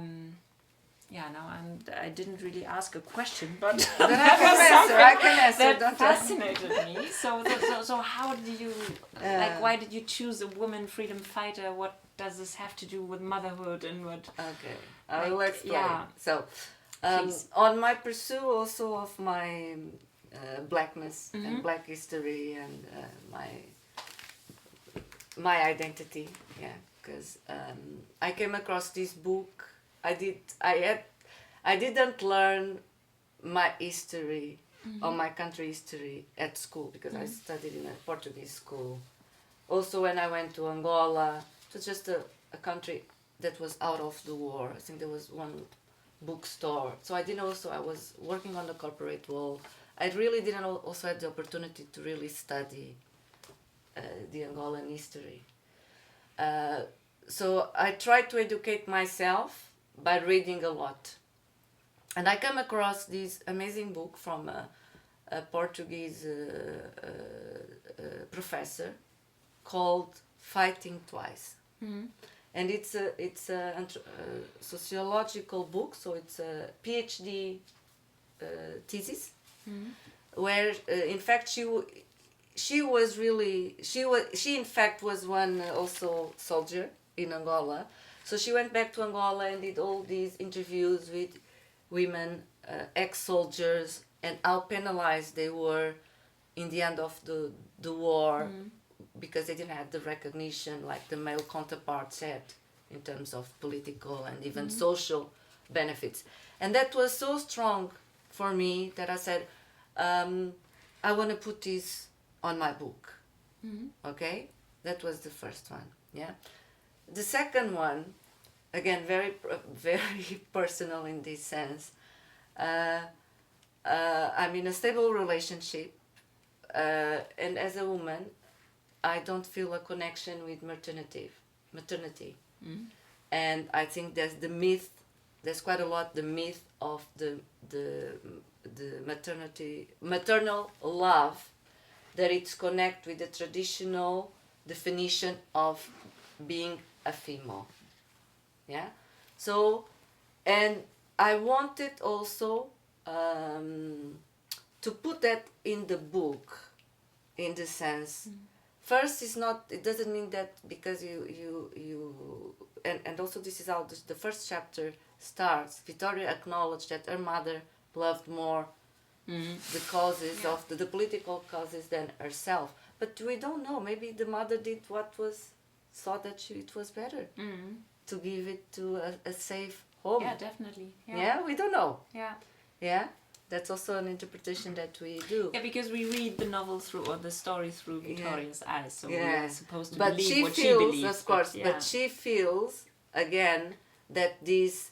didn't really ask a question, but Then I can answer. that Don't fascinated me. So how do you why did you choose a woman freedom fighter? What does this have to do with motherhood and what? Okay, I will explain. yeah. So, Please. on my pursuit also of my blackness and black history and my identity, because I came across this book. I didn't learn my history or my country history at school, because I studied in a Portuguese school. Also, when I went to Angola, it was just a country that was out of the war. I think there was one bookstore. So I was working on the corporate world. I really didn't also had the opportunity to really study the Angolan history. So I tried to educate myself by reading a lot. And I came across this amazing book from a Portuguese professor called Fighting Twice. And it's a sociological book, so it's a PhD thesis, where in fact she in fact was one also soldier in Angola. So she went back to Angola and did all these interviews with women, ex-soldiers, and how penalized they were in the end of the war, because they didn't have the recognition like the male counterparts had in terms of political and even social benefits. And that was so strong for me that I said, I want to put this on my book. Okay? That was the first one. Yeah. The second one, again, very personal in this sense. I'm in a stable relationship, and as a woman, I don't feel a connection with maternity. And I think there's the myth, there's quite a lot the myth of the maternal love, that it's connect with the traditional definition of being a female. Yeah. So, and I wanted also to put that in the book, in the sense, first, it doesn't mean that because and also this is how the first chapter starts. Victoria acknowledged that her mother loved more the causes of the political causes than herself. But we don't know. Maybe the mother thought that it was better to give it to a safe home. Yeah, definitely. Yeah, we don't know. Yeah. Yeah, that's also an interpretation that we do. Yeah, because we read the novel through, or the story through Victoria's eyes, so we are supposed to but believe she what feels, she believes. of course, but she feels, again, that this,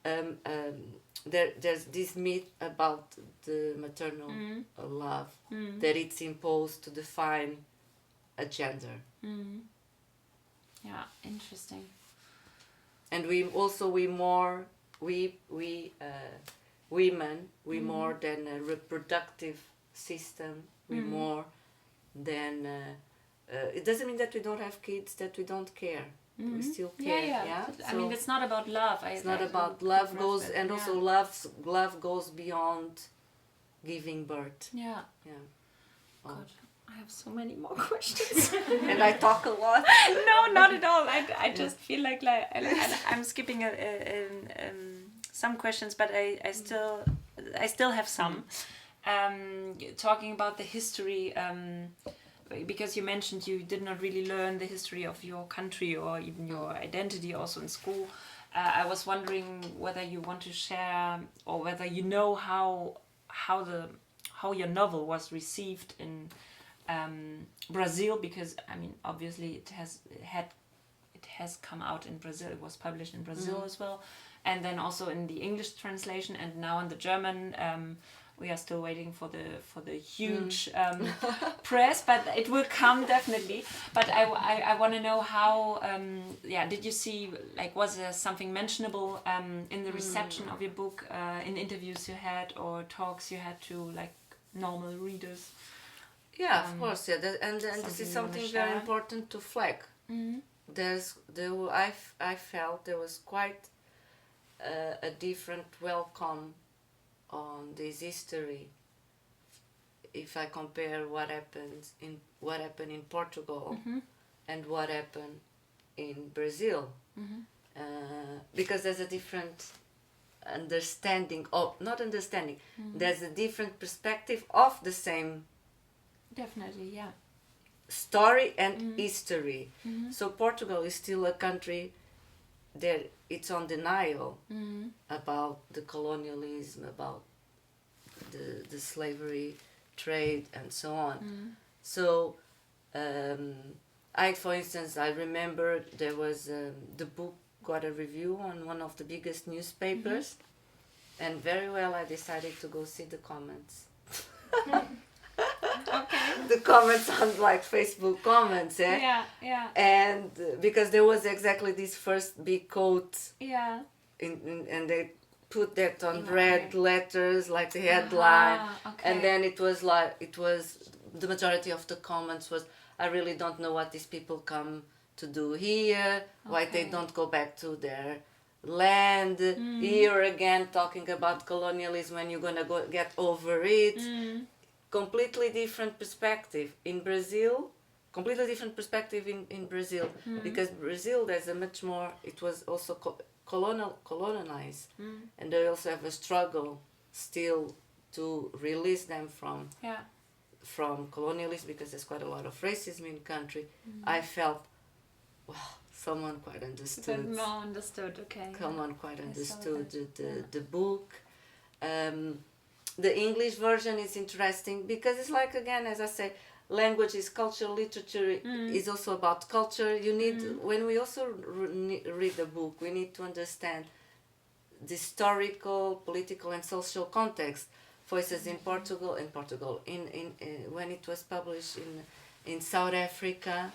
there's this myth about the maternal love, that it's imposed to define a gender. Yeah, interesting. And women, we more than a reproductive system, we more than, it doesn't mean that we don't have kids, that we don't care. We still care. Yeah. I mean, it's not about love. It's not about love goes, and also love goes beyond giving birth. Yeah. Yeah. God, I have so many more questions. And I talk a lot. No, not at all. I just feel like I'm skipping some questions, but I still have some. Talking about the history, because you mentioned you did not really learn the history of your country or even your identity also in school. I was wondering whether you want to share, or whether you know how your novel was received in Brazil, because I mean obviously it has come out in Brazil. It was published in Brazil as well, and then also in the English translation, and now in the German. We are still waiting for the huge press, but it will come definitely. But I want to know how. Did you see, like, was there something mentionable in the reception of your book, in interviews you had or talks you had to like normal readers? Yeah, of course. Yeah, and this is something very important to flag. I felt there was quite a different welcome on this history if I compare what happened in Portugal and what happened in Brazil, because there's a different understanding of there's a different perspective of the same story and history. So Portugal is still a country that it's on denial about the colonialism, about the slavery trade and so on. So for instance, I remember there was the book got a review on one of the biggest newspapers, and very well I decided to go see the comments. The comments on like Facebook comments, Yeah. And because there was exactly this first big quote, and they put that on red letters like the headline, and then it was the majority of the comments was, I really don't know what these people come to do here, why they don't go back to their land, here again talking about colonialism when you're gonna get over it. Completely different perspective in Brazil. Because Brazil, there's a much more. It was also colonized, and they also have a struggle still to release them from colonialism, because there's quite a lot of racism in the country. I felt, wow, someone quite understood. Someone quite understood the book. The English version is interesting because it's like, again, as I say, language is culture, literature is also about culture. You need, when we also read the book, we need to understand the historical, political and social context. For instance, in Portugal, when it was published in South Africa,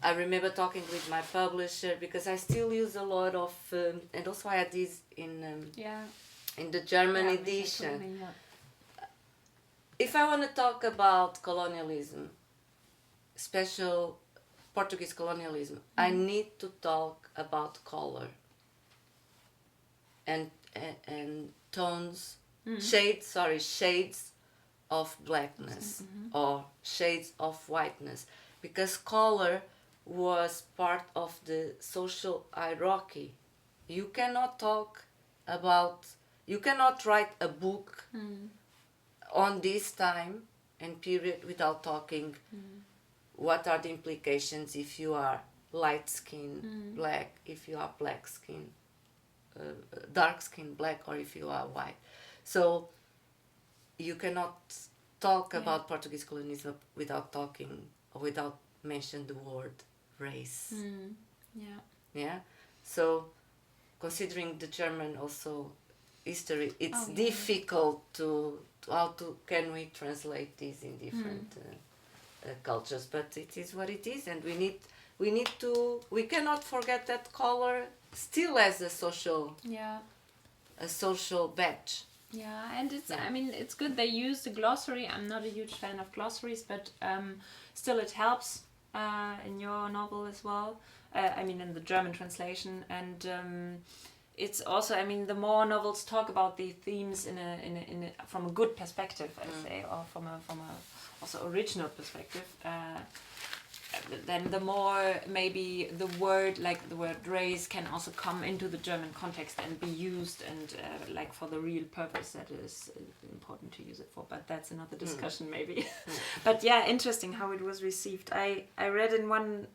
I remember talking with my publisher, because I still use a lot of, and also I had this in the German edition. If I want to talk about colonialism, special Portuguese colonialism, I need to talk about color and tones, shades of blackness or shades of whiteness, because color was part of the social hierarchy. You cannot write a book on this time and period without talking what are the implications if you are light skin, black, if you are black skin, dark skin, black, or if you are white. So you cannot talk about Portuguese colonialism without mentioning the word race. Yeah. So considering the German also history, it's difficult to can we translate this in different cultures, but it is what it is, and we cannot forget that color still as a social badge. Yeah, and I mean, it's good they use the glossary. I'm not a huge fan of glossaries, but still it helps in your novel as well. I mean, in the German translation, and it's also, I mean, the more novels talk about the themes in a from a good perspective, I say, or from a also original perspective, then the more maybe the word race can also come into the German context and be used and like for the real purpose that is important to use it for. But that's another discussion maybe. But yeah, interesting how it was received. I read in one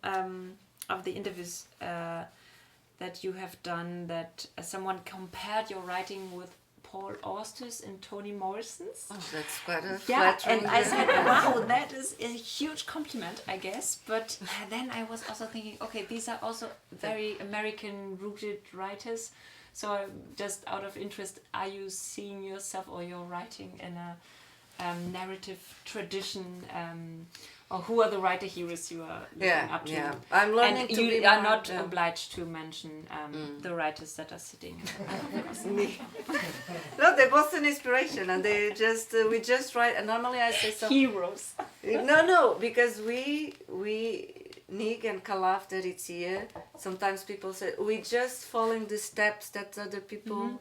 of the interviews that you have done that someone compared your writing with Paul Auster's and Toni Morrison's. Oh, that's quite a flattering. And I said, wow, that is a huge compliment, I guess. But then I was also thinking, okay, these are also very American-rooted writers. So just out of interest, are you seeing yourself or your writing in a narrative tradition? Or who are the writer heroes you are looking up to? Yeah, I'm learning and to you be are more, not obliged to mention the writers that are sitting. No, they're both an inspiration, and they just we just write. And normally I say some heroes. No, because we Nig and Karla, after it's here. Sometimes people say we just following the steps that other people.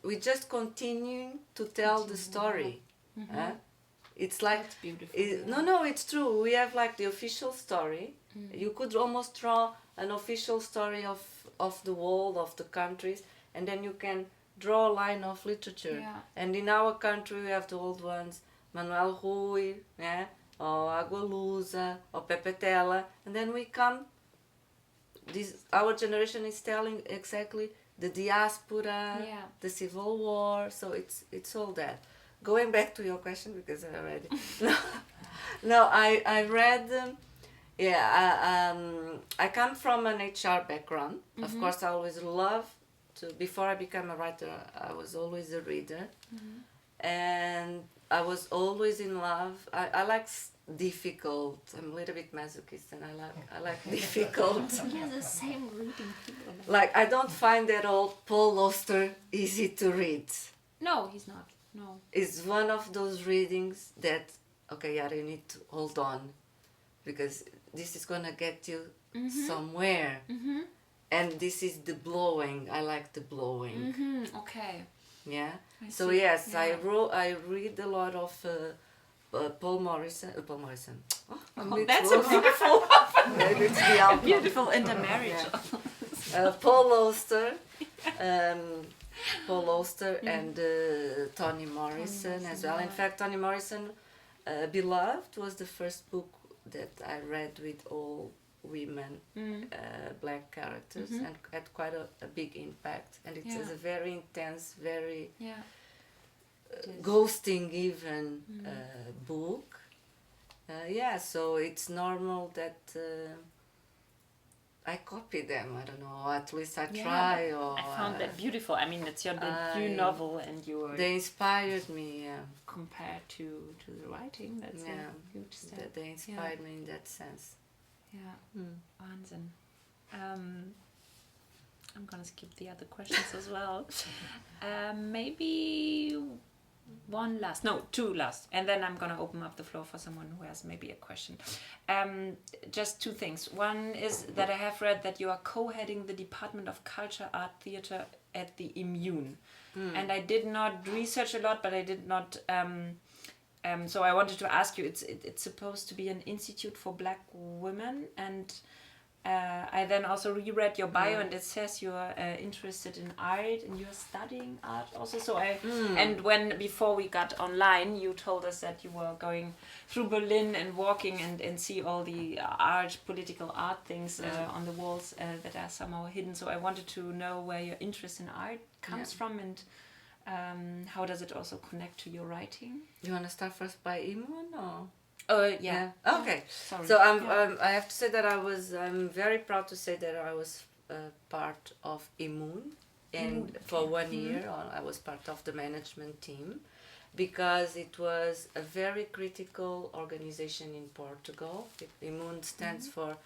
We just continue to tell the story. It's like that's beautiful. No, it's true. We have like the official story. You could almost draw an official story of the world, of the countries, and then you can draw a line of literature. Yeah. And in our country we have the old ones, Manuel Rui, or Agualusa, or Pepetela, and then we come. Our generation is telling exactly the diaspora, the civil war. So it's all that. Going back to your question, because I already I read I come from an HR background. Of course, I always loved to. Before I became a writer, I was always a reader, and I was always in love. I like difficult. I'm a little bit masochist, and I like difficult. Yeah, the same reading people. Like I don't find that old Paul Auster easy to read. No, he's not. No. It's one of those readings that, okay, Yara, you need to hold on, because this is gonna get you somewhere. And this is the blowing. I like the blowing. Okay. Yeah. I So see. yes, I read a lot of Paul Morrison. Oh, that's a beautiful, Maybe it's the album. beautiful intermarriage. Paul Auster. Paul Auster and Toni Morrison as well. In fact, Toni Morrison, Beloved was the first book that I read with all women, black characters, and had quite a big impact. And it is a very intense, very ghosting even book. So it's normal that I copy them. I don't know, or at least I try. Or I found that beautiful. I mean, it's your debut novel, and they inspired me. Compared to the writing, that's a huge step. They inspired me in that sense. Yeah, Wahnsinn. I'm gonna skip the other questions as well. Maybe two last, and then I'm gonna open up the floor for someone who has maybe a question. Just two things. One is that I have read that you are co-heading the Department of Culture, Art, Theatre at the Immune, and I did not research a lot, but I did not. So I wanted to ask you. It's supposed to be an institute for Black women, and I then also reread your bio, and it says you are interested in art and you are studying art also. So and before we got online, you told us that you were going through Berlin and walking and see all the political art things on the walls that are somehow hidden. So I wanted to know where your interest in art comes from, and how does it also connect to your writing? You want to start first by Imun or? Yeah. Okay. Sorry. So I have to say that I'm very proud to say that I was part of Imun, and for 1 year I was part of the management team, because it was a very critical organization in Portugal. Imun stands for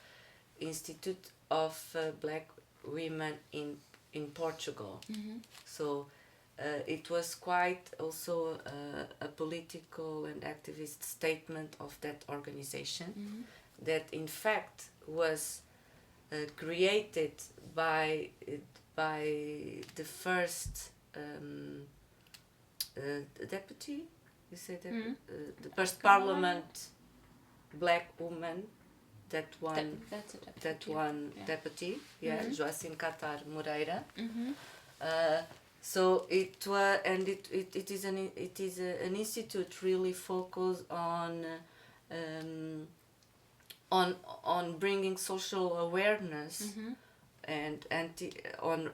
Institute of Black Women in Portugal. So it was quite also a political and activist statement of that organization, that in fact was created by the first deputy, you say that, the first parliament black woman that won deputy, Joacim Catar Moreira. So it was, and it is an institute really focused on bringing social awareness and on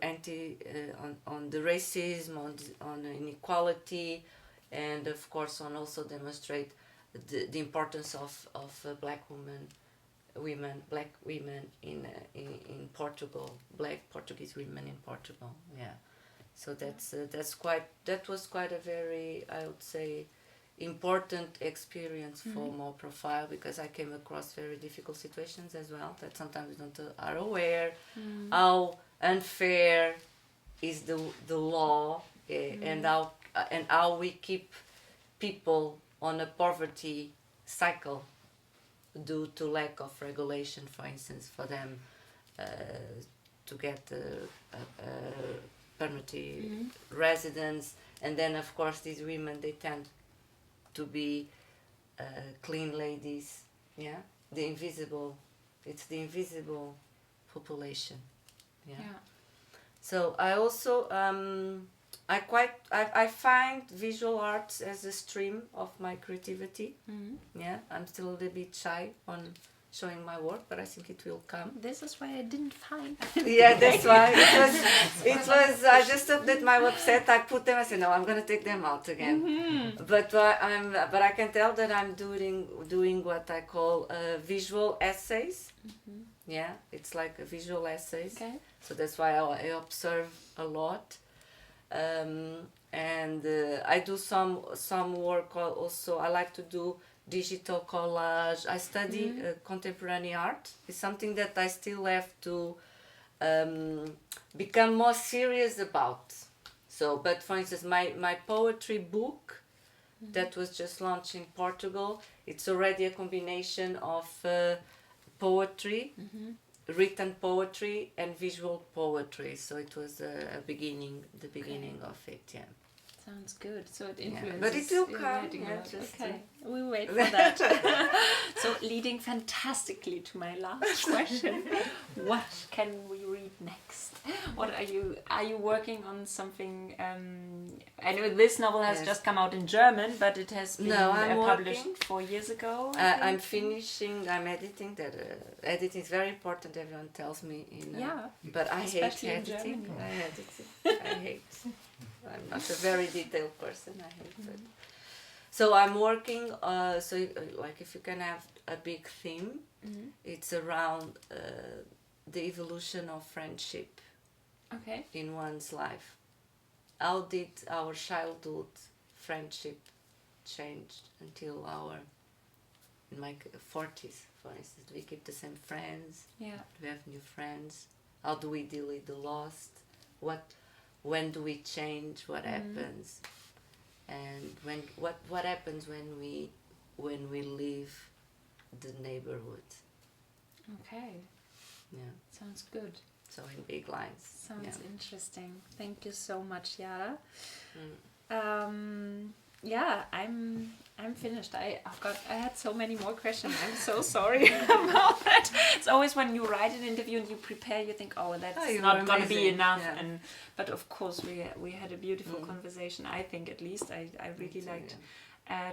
the racism, on inequality, and of course on also demonstrate the importance of black women in Portugal, black Portuguese women in Portugal. Yeah. So that was quite a very, I would say, important experience for my profile, because I came across very difficult situations as well, that sometimes we don't are aware how unfair is the law, and how we keep people on a poverty cycle due to lack of regulation, for instance, for them to get permitted residence. And then of course these women, they tend to be clean ladies, it's the invisible population. So I also I find visual arts as a stream of my creativity. I'm still a little bit shy on showing my work, but I think it will come. This is why I didn't find. Yeah, that's why it was. I just updated my website. I put them. I said no, I'm gonna take them out again. But I can tell that I'm doing what I call visual essays. Yeah, it's like a visual essays. Okay. So that's why I observe a lot, and I do some work also. I like to do digital collage. I study contemporary art. It's something that I still have to become more serious about. So, but for instance, my poetry book that was just launched in Portugal, it's already a combination of poetry, written poetry, and visual poetry. So it was the beginning of it. Yeah. Sounds good. So it influences. But it will come. Okay, we'll wait for that. So leading fantastically to my last question, what can we read next? What are you working on something? I know this novel has just come out in German, but it has been published 4 years ago. I'm finishing. I'm editing. Editing is very important. Everyone tells me. But I hate editing. I hate. I'm not a very detailed person. I hate it. So I'm working. Like if you can have a big theme, it's around the evolution of friendship. Okay. In one's life. How did our childhood friendship change until in my 40s, for instance? Do we keep the same friends? Yeah. Do we have new friends? How do we deal with the lost? When do we change? What happens? And what happens when we leave the neighborhood? Okay. Yeah. Sounds good. So in big lines. Sounds interesting. Thank you so much, Yara. yeah, I'm finished. I had so many more questions. I'm so sorry about that. It's always when you write an interview and you prepare, you think, oh, that's not going to be enough. Yeah. But of course, we had a beautiful conversation. I think, at least, I really liked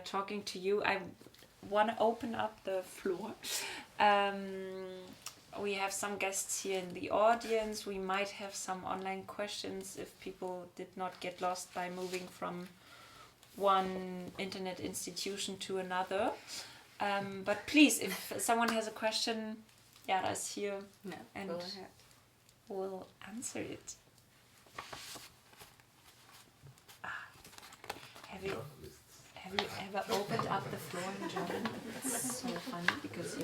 talking to you. I want to open up the floor. We have some guests here in the audience. We might have some online questions if people did not get lost by moving from one internet institution to another. But please, if someone has a question, Yara is here and will answer it. Have you ever opened up the floor in German? It's so funny because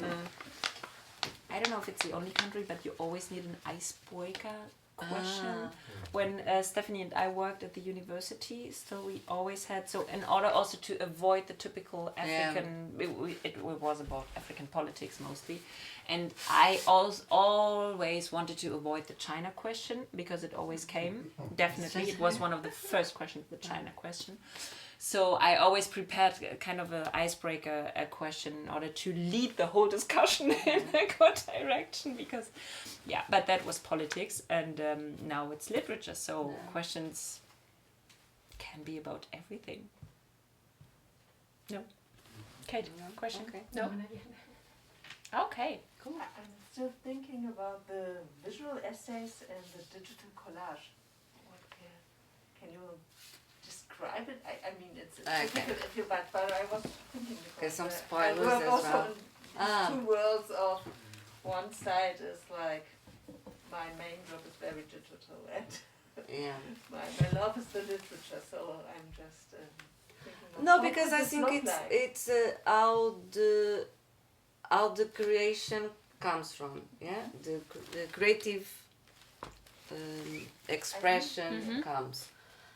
I don't know if it's the only country, but you always need an icebreaker question. When Stephanie and I worked at the university, so we always had, so in order also to avoid the typical African, it was about African politics mostly, and I always wanted to avoid the China question because it always came. Definitely, it was one of the first questions, the China question. So I always prepared kind of an icebreaker question in order to lead the whole discussion in a good direction because, but that was politics and now it's literature. So questions can be about everything. No? Kate, question? Okay. No? Okay, cool. I'm still thinking about the visual essays and the digital collage. Can you describe it? I mean, it's difficult if you but I was thinking because some spoilers I work as also well. in two worlds of one side is like my main job is very digital and my love is the literature, so I'm just thinking no, because I think it's how the creation comes from, the creative expression comes.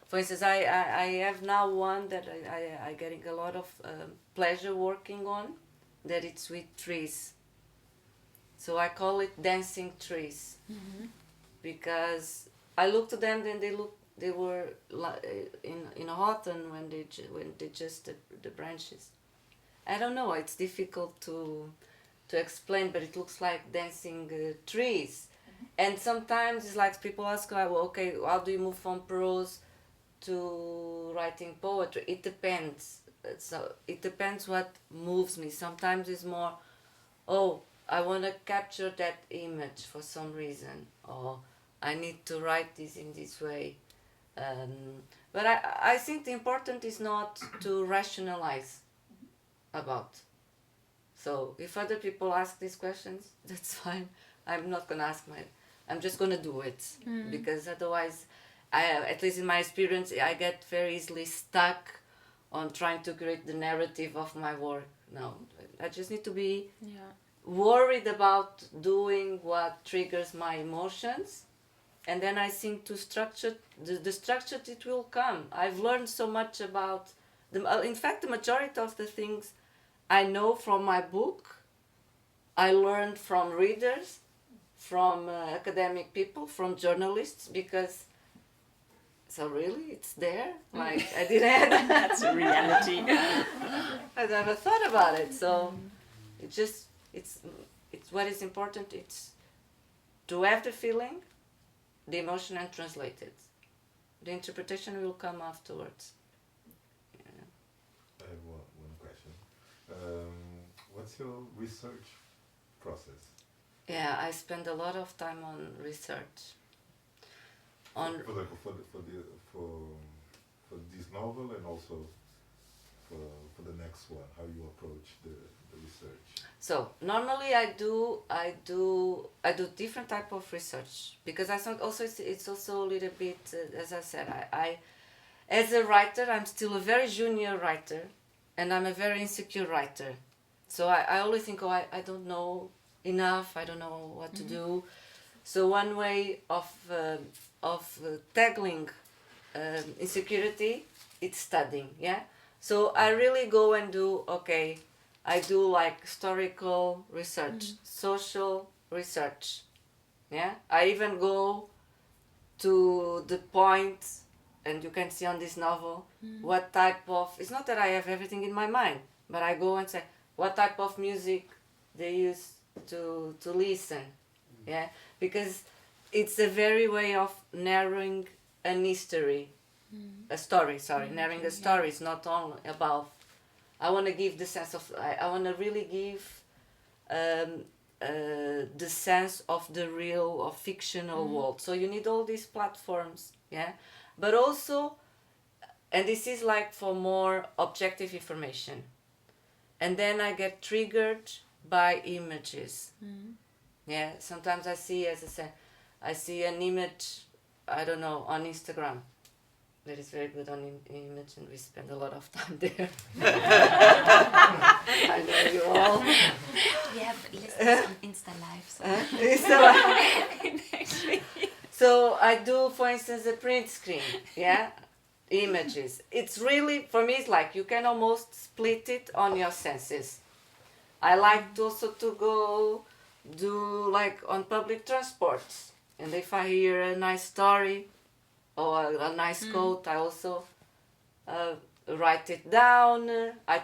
For instance, I have now one that I getting a lot of pleasure working on, that it's with trees. So I call it dancing trees, because I looked at them and they were in autumn when they just the branches. I don't know, it's difficult to explain, but it looks like dancing trees. And sometimes it's like people ask, well, okay, how do you move from prose to writing poetry? It depends. So it depends what moves me. Sometimes it's more, I want to capture that image for some reason, or I need to write this in this way. But I think the important is not to rationalize about. So if other people ask these questions, that's fine. I'm not going to ask I'm just going to do it, because otherwise, at least in my experience, I get very easily stuck on trying to create the narrative of my work. No, I just need to be worried about doing what triggers my emotions, and then I think to structure the structure, it will come. I've learned so much about in fact, the majority of the things I know from my book, I learned from readers, from academic people, from journalists, because so really it's there. Like I didn't have that's a reality. I never thought about it. So it's what is important. It's to have the feeling, the emotion, and translate it. The interpretation will come afterwards. I have one question. What's your research process? Yeah, I spend a lot of time on research. For this novel, and also for the next one, how you approach the research? So normally I do different type of research, because I think also it's also a little bit, as I said, I as a writer, I'm still a very junior writer, and I'm a very insecure writer. So I always think, I don't know enough, I don't know what to do. So one way of tackling insecurity, it's studying, So I really go and do, I do like historical research, social research, I even go to the point and you can see on this novel what type of, it's not that I have everything in my mind, but I go and say what type of music they use to listen, yeah, because it's a very way of narrowing an history, a story, narrowing a story. It's not only about, I want to give the sense of, I want to really give the sense of the real or fictional world. So you need all these platforms, yeah, but also, and this is like for more objective information, and then I get triggered by images. Yeah, sometimes I see, as I said, I see an image, I don't know, on Instagram that is very good on image, and we spend a lot of time there. I know you all. We have listeners on Insta Live. So. So I do, for instance, a print screen, yeah, images. It's really, for me, it's like you can almost split it on your senses. I like also to go do like on public transports, and if I hear a nice story or a nice quote, I also write it down. I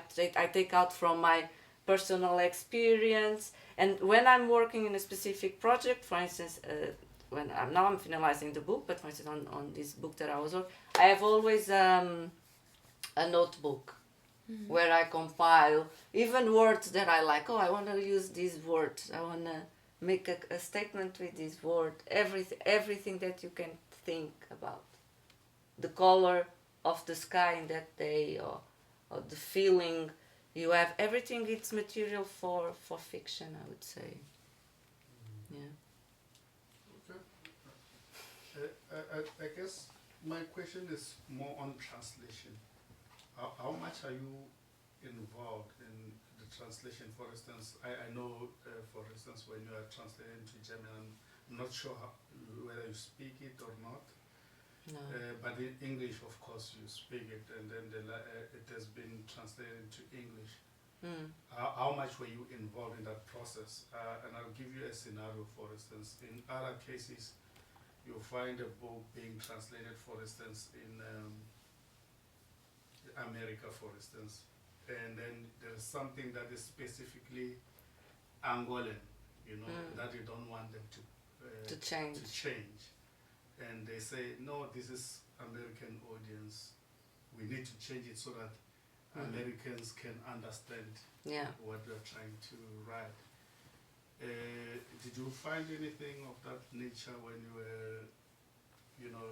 take out from my personal experience, and when I'm working in a specific project, for instance, when I'm finalizing the book, but for instance on this book that I was working, I have always a notebook where I compile even words that I like. Oh, I want to use these words. I want to make a statement with this word. Everything that you can think about. The color of the sky in that day, or the feeling you have. Everything it's material for fiction, I would say. Yeah. Okay. I guess my question is more on translation. How much are you involved in the translation? For instance, I know, for instance, when you are translating to German, I'm not sure whether you speak it or not. No. But in English, of course, you speak it, and then it has been translated to English. How much were you involved in that process? And I'll give you a scenario, for instance. In other cases, you'll find a book being translated, for instance, in America, for instance, and then there's something that is specifically Angolan, that you don't want them to change. And they say, no, this is American audience. We need to change it so that Americans can understand what we're trying to write. Did you find anything of that nature when you were,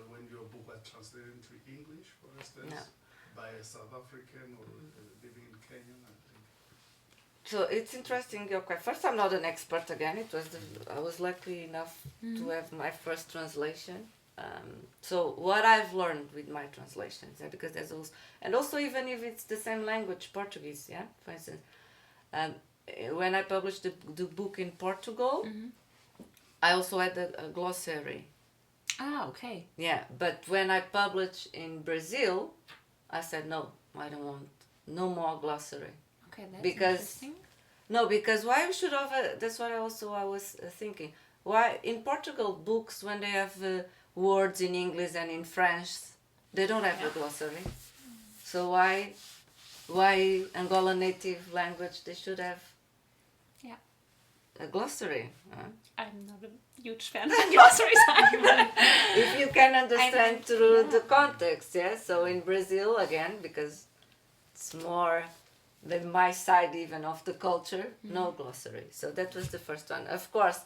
when your book was translated into English, for instance, by a South African or living in Kenya, I think? So it's interesting. Okay, first, I'm not an expert again. I was lucky enough to have my first translation. So what I've learned with my translations, because there's also even if it's the same language, Portuguese, for instance, when I published the book in Portugal, I also had a glossary. Ah, okay. Yeah, but when I published in Brazil, I said no, I don't want no more glossary. Okay, that's interesting. No, because why should have? That's what I was thinking. Why in Portugal books, when they have words in English and in French, they don't have a glossary. So why Angola native language they should have a glossary? I'm not a huge fan of glossaries either. If you can understand through the context, So in Brazil, again, because it's more than my side even of the culture, no glossary. So that was the first one. Of course,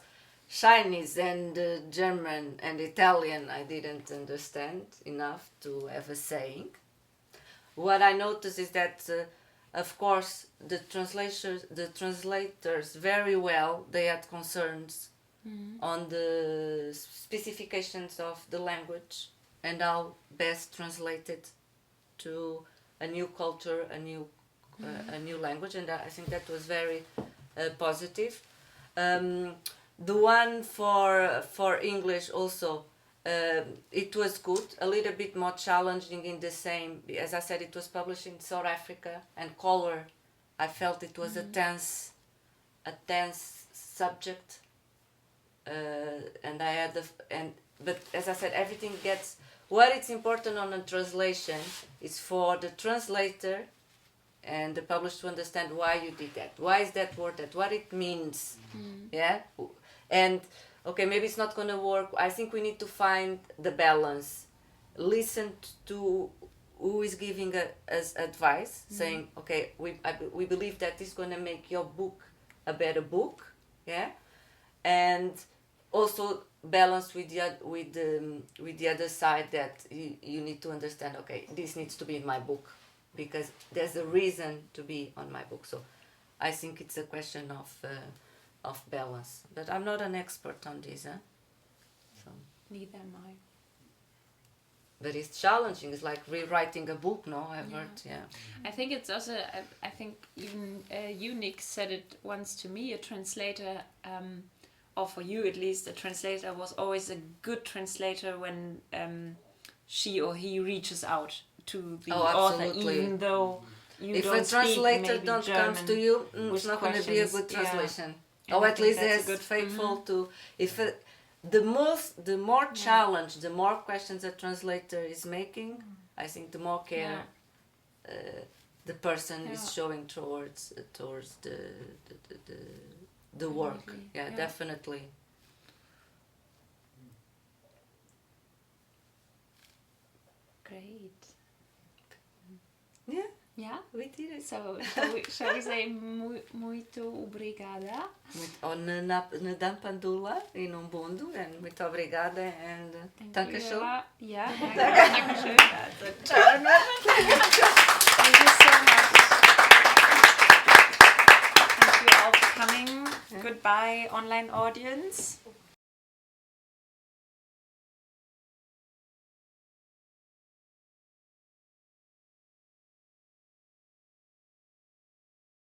Chinese and German and Italian I didn't understand enough to have a saying. What I noticed is that, of course, the translators very well, they had concerns on the specifications of the language and how best translate it to a new culture, a new language, and I think that was very positive. The one for English also, it was good, a little bit more challenging in the same, as I said, it was published in South Africa, and color, I felt it was a tense subject, and I had but as I said, everything gets, what is important on a translation is for the translator and the publisher to understand why you did that. Why is that word that? What it means. Yeah? And, okay, maybe it's not going to work. I think we need to find the balance. Listen to who is giving us advice, saying, okay, we believe that this is going to make your book a better book. Yeah? And also balance with the other side that you need to understand, okay, this needs to be in my book because there's a reason to be on my book. So I think it's a question of balance. But I'm not an expert on this, huh? So. Neither am I. But it's challenging. It's like rewriting a book, no? I've heard, yeah. I think it's also, I think even Unique said it once to me, a translator, or for you at least, a translator was always a good translator when she or he reaches out to the author, even though you if don't a translator speak don't German comes to you, it's not going to be a good translation. Yeah. Or at least that's it's faithful to... If the more challenge, the more questions a translator is making, I think the more care the person is showing towards the work. Yeah, definitely. Great. Yeah. Yeah? We did it. So, shall we say muito obrigada? Na Dampandula e num bundo, and muito obrigada and Thank you. schön. Yeah, Dankeschön. That's a turn. Thank you so much. Thank you all for coming. Goodbye, online audience.